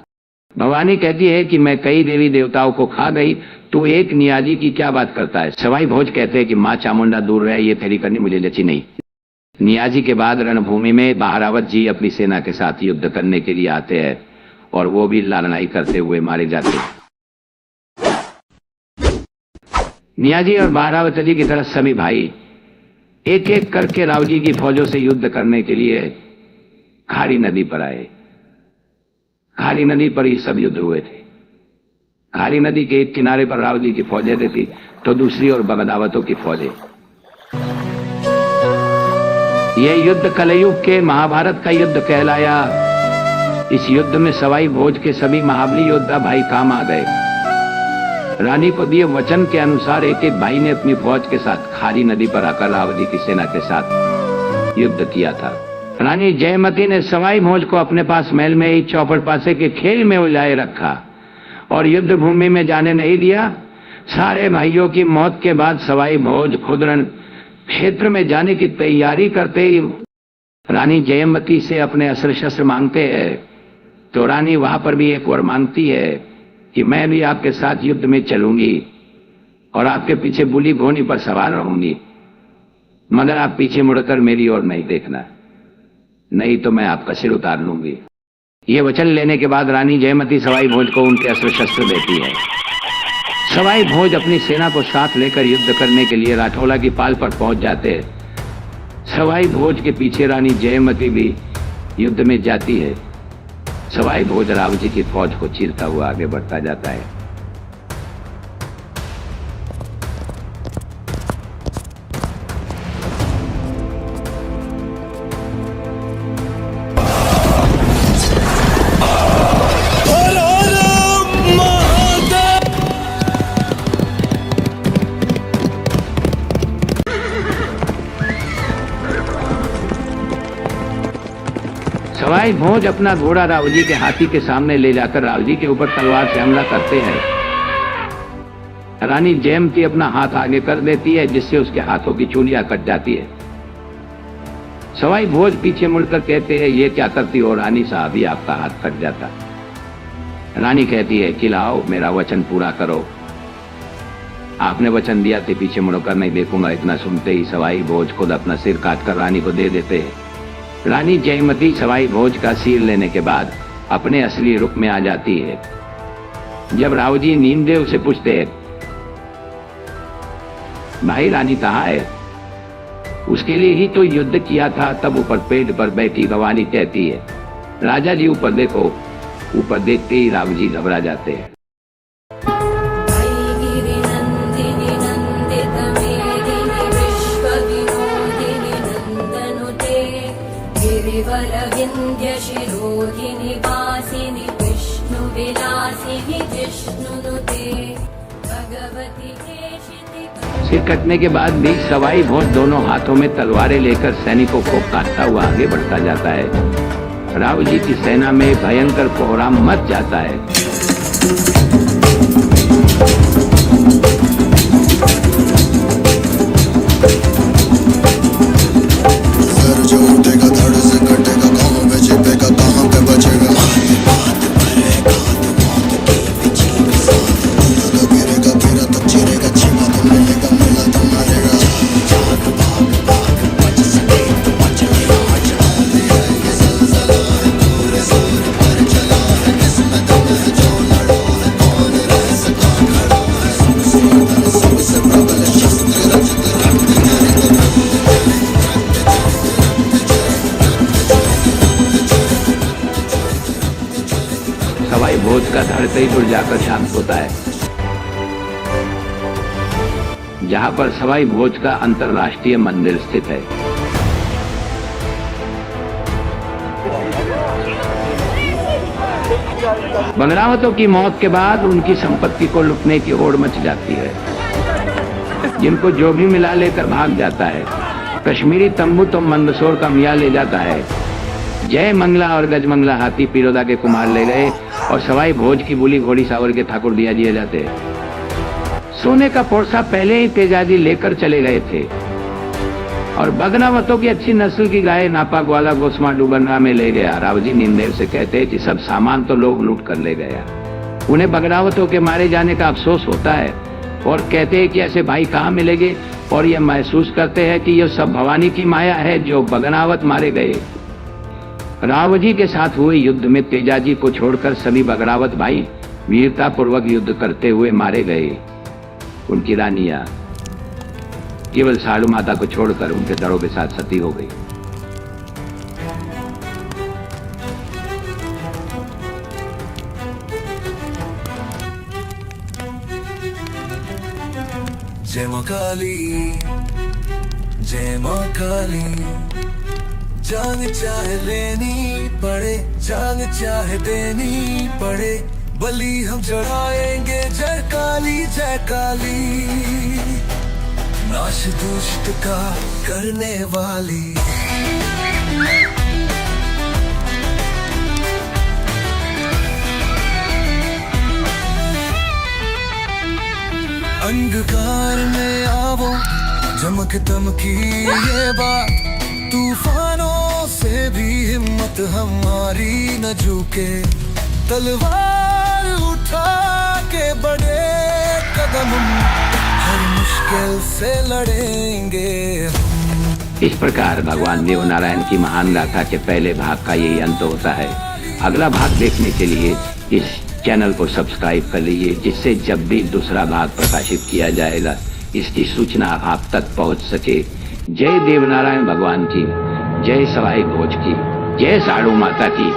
भवानी कहती है कि मैं कई देवी देवताओं को खा गई, तू एक नियाजी की क्या बात करता है? सवाई भोज कहते हैं कि माँ चामुंडा दूर रहे, ये तेरी करनी मुझे जची नहीं। नियाजी के बाद रणभूमि में बहारावत जी अपनी सेना के साथ युद्ध करने के लिए आते हैं और वो भी लड़ाई करते हुए मारे जाते हैं। नियाजी और बहारावत जी की तरह सभी भाई एक एक करके राव जी की फौजों से युद्ध करने के लिए खारी नदी पर आए। खारी नदी पर ही सब युद्ध हुए थे। खारी नदी के एक किनारे पर राव जी की फौजें थी तो दूसरी ओर बगदावतों की फौजें। यह युद्ध कलयुग के महाभारत का युद्ध कहलाया। इस युद्ध में सवाई भोज के सभी महाबली योद्धा भाई काम आ गए। रानी को दिए वचन के अनुसार एक एक भाई ने अपनी फौज के साथ खारी नदी पर आकर राव जी की सेना के साथ युद्ध किया था। रानी जयमती ने सवाई भोज को अपने पास महल में ही चौपड़ पासे के खेल में उलझाए रखा और युद्ध भूमि में जाने नहीं दिया। सारे भाइयों की मौत के बाद सवाई भोज खुद रण क्षेत्र में जाने की तैयारी करते ही रानी जयमती से अपने अस्त्र शस्त्र मांगते हैं तो रानी वहां पर भी एक और मांगती है कि मैं भी आपके साथ युद्ध में चलूंगी और आपके पीछे बुली घोड़ी पर सवार रहूंगी, मगर आप पीछे मुड़कर मेरी ओर नहीं देखना, नहीं तो मैं आपका सिर उतार लूंगी। ये वचन लेने के बाद रानी जयमती सवाई भोज को उनके अस्त्र शस्त्र देती है। सवाई भोज अपनी सेना को साथ लेकर युद्ध करने के लिए राठौला की पाल पर पहुंच जाते हैं। सवाई भोज के पीछे रानी जयमती भी युद्ध में जाती है। सवाई भोज राव जी की फौज को चीरता हुआ आगे बढ़ता जाता है। सवाई भोज अपना घोड़ा राव जी के हाथी के सामने ले जाकर राव जी के ऊपर तलवार से हमला करते हैं। रानी जयमती अपना हाथ आगे कर देती है जिससे उसके हाथों की चूड़ियां कट जाती है। सवाई भोज पीछे मुड़कर कहते हैं, ये क्या करती हो रानी साहब, ही आपका हाथ कट जाता। रानी कहती है कि लाओ मेरा वचन पूरा करो, आपने वचन दिया थे पीछे मुड़कर नहीं देखूंगा। इतना सुनते ही सवाई भोज खुद अपना सिर काटकर रानी को दे देते हैं। रानी जयमती सवाई भोज का सिर लेने के बाद अपने असली रूप में आ जाती है। जब राव जी नीमदेव से पूछते हैं, भाई रानी कहाँ है, उसके लिए ही तो युद्ध किया था, तब ऊपर पेड़ पर बैठी भवानी कहती है, राजा जी ऊपर देखो। ऊपर देखते ही राव जी घबरा जाते हैं। सिर कटने के बाद भी सवाई भोज दोनों हाथों में तलवारें लेकर सैनिकों को काटता हुआ आगे बढ़ता जाता है। राव जी की सेना में भयंकर कोहराम मच जाता है। जो उठेगा धड़ से कटेगा, कहाँ पे छिपेगा, कहाँ पे बचेगा। गिरेगा फिर तो चिरेगा, छिपा तो मिलेगा, मिला तो मरेगा। पूरे जोर पर चला है, किस्मत में जो लड़ो है कौन कई दूर जाकर शांत होता है, जहां पर सवाई भोज का अंतरराष्ट्रीय मंदिर स्थित है। बगरावतों की मौत के बाद उनकी संपत्ति को लुटने की होड़ मच जाती है, जिनको जो भी मिला लेकर भाग जाता है। कश्मीरी तंबू तो मंदसौर का मियाँ ले जाता है। जय मंगला और गजमंगला हाथी पिरोदा के कुमार ले गए और सवाई भोज की बुली घोड़ी सावर के ठाकुर दिया दिए जाते। सोने का पोरसा पहले ही तेजाजी लेकर चले गए थे और बगनावतों की अच्छी नस्ल की गाय नापा ग्वाला गोस्मा डूबरना में ले गया। रावजी नीमदेव से कहते कि सब सामान तो लोग लूट कर ले गया। उन्हें बगनावतों के मारे जाने का अफसोस होता है और कहते हैं कि ऐसे भाई कहाँ मिलेंगे, और ये महसूस करते हैं कि ये सब भवानी की माया है जो बगनावत मारे गए। रावजी के साथ हुए युद्ध में तेजाजी को छोड़कर सभी बगरावत भाई वीरता पूर्वक युद्ध करते हुए मारे गए। उनकी रानियां केवल साड़ू माता को छोड़कर उनके दड़ों के साथ सती हो गई। जय मां काली, जय मां काली, जान चाहे लेनी पड़े, जान चाहे देनी पड़े, बलि हम चढ़ाएंगे जय काली, जय काली, नाश दुष्ट का करने वाली। अंधकार में आवो, चमक दमकी ये बात, तूफानों से भी हिम्मत हमारी न झुके, तलवार उठा के बड़े कदम हर मुश्किल से लड़ेंगे। इस प्रकार भगवान देव नारायण की महान गाथा के पहले भाग का यही अंत होता है। अगला भाग देखने के लिए इस चैनल को सब्सक्राइब कर लीजिए, जिससे जब भी दूसरा भाग प्रकाशित किया जाएगा इसकी सूचना आप तक पहुंच सके। जय देव नारायण भगवान की, जय सवाई भोज की, जय साड़ू माता की।